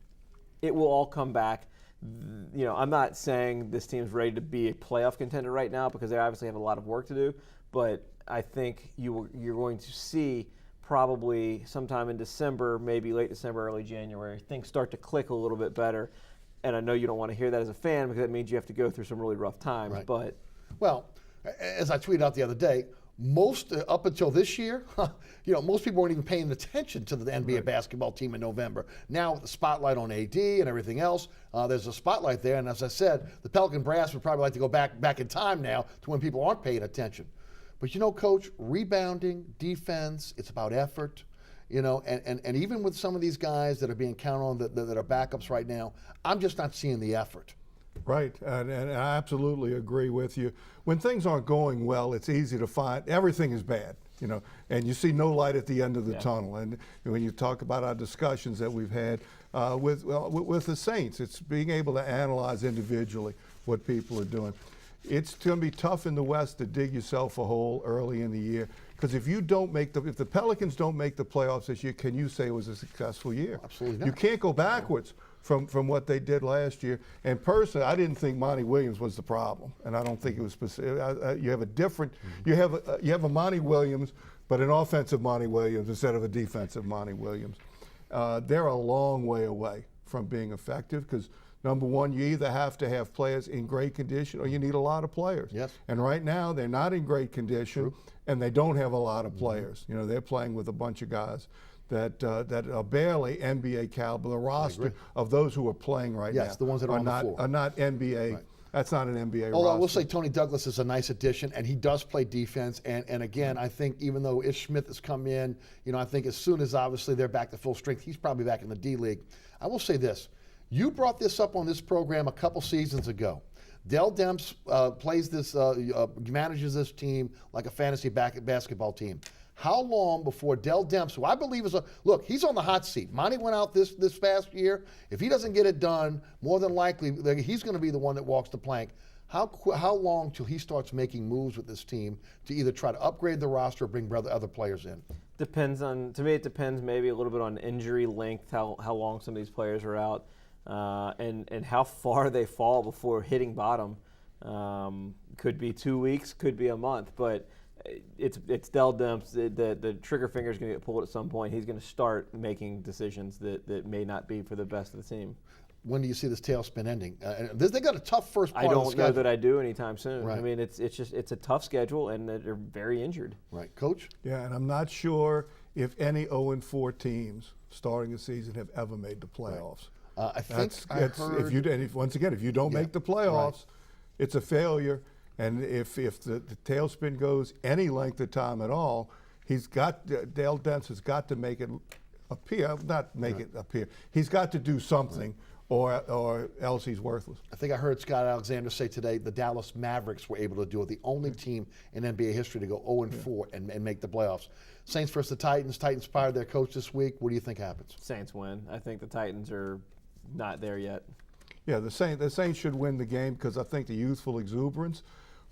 It will all come back. I'm not saying this team's ready to be a playoff contender right now because they obviously have a lot of work to do. But I think you're going to see probably sometime in December, maybe late December, early January, things start to click a little bit better. And I know you don't want to hear that as a fan because that means you have to go through some really rough times. Right. But As I tweeted out the other day, most up until this year, most people weren't even paying attention to the NBA basketball team in November. Now with the spotlight on AD and everything else, there's a spotlight there. And as I said, the Pelican brass would probably like to go back in time now to when people aren't paying attention. But Coach, rebounding, defense, it's about effort. And even with some of these guys that are being counted on that are backups right now, I'm just not seeing the effort. Right, and I absolutely agree with you. When things aren't going well, it's easy to find everything is bad, and you see no light at the end of the tunnel. And when you talk about our discussions that we've had with the Saints, it's being able to analyze individually what people are doing. It's going to be tough in the West to dig yourself a hole early in the year, because if the Pelicans don't make the playoffs this year, can you say it was a successful year? Absolutely not. You can't go backwards from what they did last year. And personally, I didn't think Monty Williams was the problem, and I don't think it was specific. You have a different, you have a Monty Williams, but an offensive Monty Williams instead of a defensive Monty Williams. They're a long way away from being effective, because number one, you either have to have players in great condition or you need a lot of players. Yes. And right now, they're not in great condition, and they don't have a lot of players. They're playing with a bunch of guys that are barely NBA caliber. The roster of those who are playing right now, the ones that are on the floor, are not NBA. Right. That's not an NBA Although roster. I will say Tony Douglas is a nice addition, and he does play defense. And again, I think even though Ish Smith has come in, I think as soon as obviously they're back to full strength, he's probably back in the D League. I will say this. You brought this up on this program a couple seasons ago. Dell Demps manages this team like a fantasy basketball team. How long before Dell Demps, who I believe he's on the hot seat. Monty went out this past year. If he doesn't get it done, more than likely he's going to be the one that walks the plank. How long till he starts making moves with this team to either try to upgrade the roster or bring other players in? To me it depends maybe a little bit on injury length, how long some of these players are out, and how far they fall before hitting bottom. Could be 2 weeks, could be a month, but it's Dell Demps. The trigger finger is going to get pulled at some point. He's going to start making decisions that may not be for the best of the team. When do you see this tailspin ending? They got a tough first part I of the don't schedule. know that I do anytime soon. Right. I mean, it's a tough schedule, and they're very injured. Right, Coach? Yeah, and I'm not sure if any 0-4 teams starting the season have ever made the playoffs. Right. I think I heard. If you don't make the playoffs, it's a failure. And if the tailspin goes any length of time at all, Dale Demps has got to make it appear, not make it appear. He's got to do something, or else he's worthless. I think I heard Scott Alexander say today the Dallas Mavericks were able to do it, the only team in NBA history to go 0-4 and make the playoffs. Saints versus the Titans. Titans fired their coach this week. What do you think happens? Saints win. I think the Titans are not there yet. Yeah, the Saints should win the game, because I think the youthful exuberance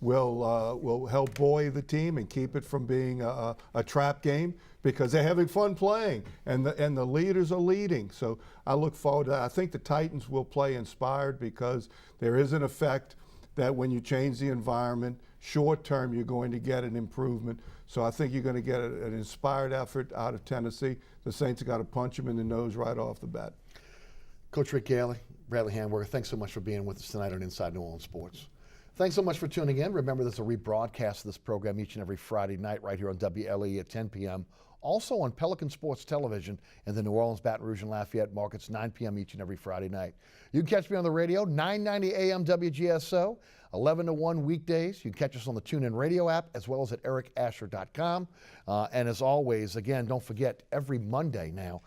will help buoy the team and keep it from being a trap game, because they're having fun playing, and the leaders are leading. So I look forward to that. I think the Titans will play inspired, because there is an effect that when you change the environment, short term you're going to get an improvement. So I think you're going to get an inspired effort out of Tennessee. The Saints have got to punch them in the nose right off the bat. Coach Rick Gaille, Bradley Handwerger, thanks so much for being with us tonight on Inside New Orleans Sports. Thanks so much for tuning in. Remember, there's a rebroadcast of this program each and every Friday night right here on WLAE at 10 p.m. Also on Pelican Sports Television in the New Orleans, Baton Rouge, and Lafayette markets, 9 p.m. each and every Friday night. You can catch me on the radio, 990 AM WGSO, 11 to 1 weekdays. You can catch us on the TuneIn Radio app as well as at ericasher.com. And as always, again, don't forget, every Monday now,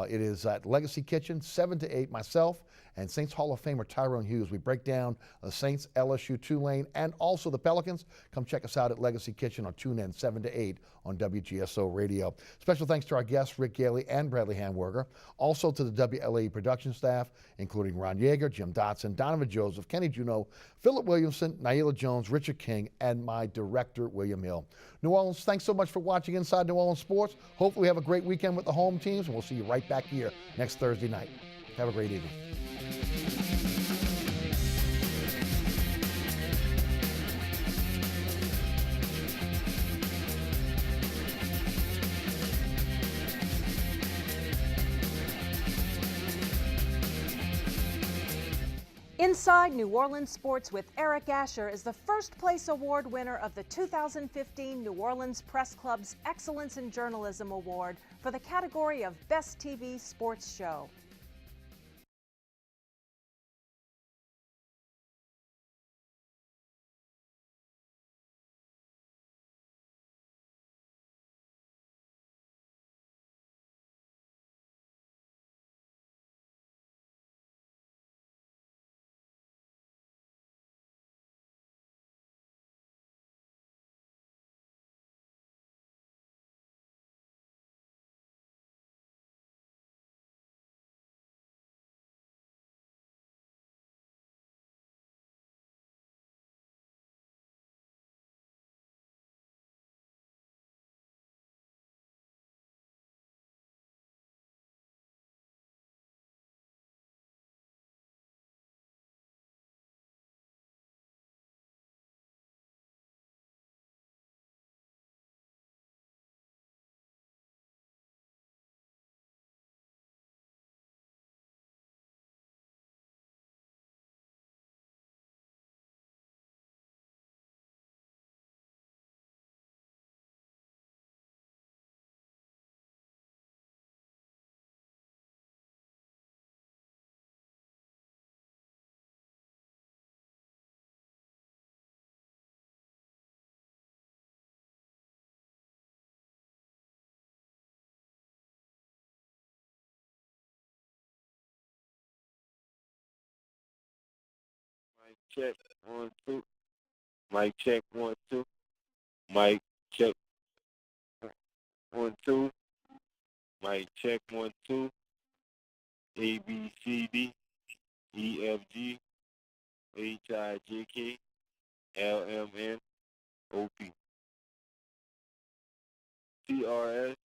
it is at Legacy Kitchen, 7 to 8, myself and Saints Hall of Famer Tyrone Hughes. We break down the Saints, LSU, Tulane, and also the Pelicans. Come check us out at Legacy Kitchen on TuneIn, 7 to 8 on WGSO Radio. Special thanks to our guests, Rick Gaille and Bradley Handwerger. Also to the WLAE production staff, including Ron Yeager, Jim Dotson, Donovan Joseph, Kenny Juneau, Philip Williamson, Naila Jones, Richard King, and my director, William Hill. New Orleans, thanks so much for watching Inside New Orleans Sports. Hopefully we have a great weekend with the home teams, and we'll see you right back here next Thursday night. Have a great evening. Inside New Orleans Sports with Eric Asher is the first place award winner of the 2015 New Orleans Press Club's Excellence in Journalism Award for the category of Best TV Sports Show. Mic check 1 2. Mic check 1 2. Mic check 1 2. Mic check 1 2. A B C D E F G H I J K L M N O P. T R S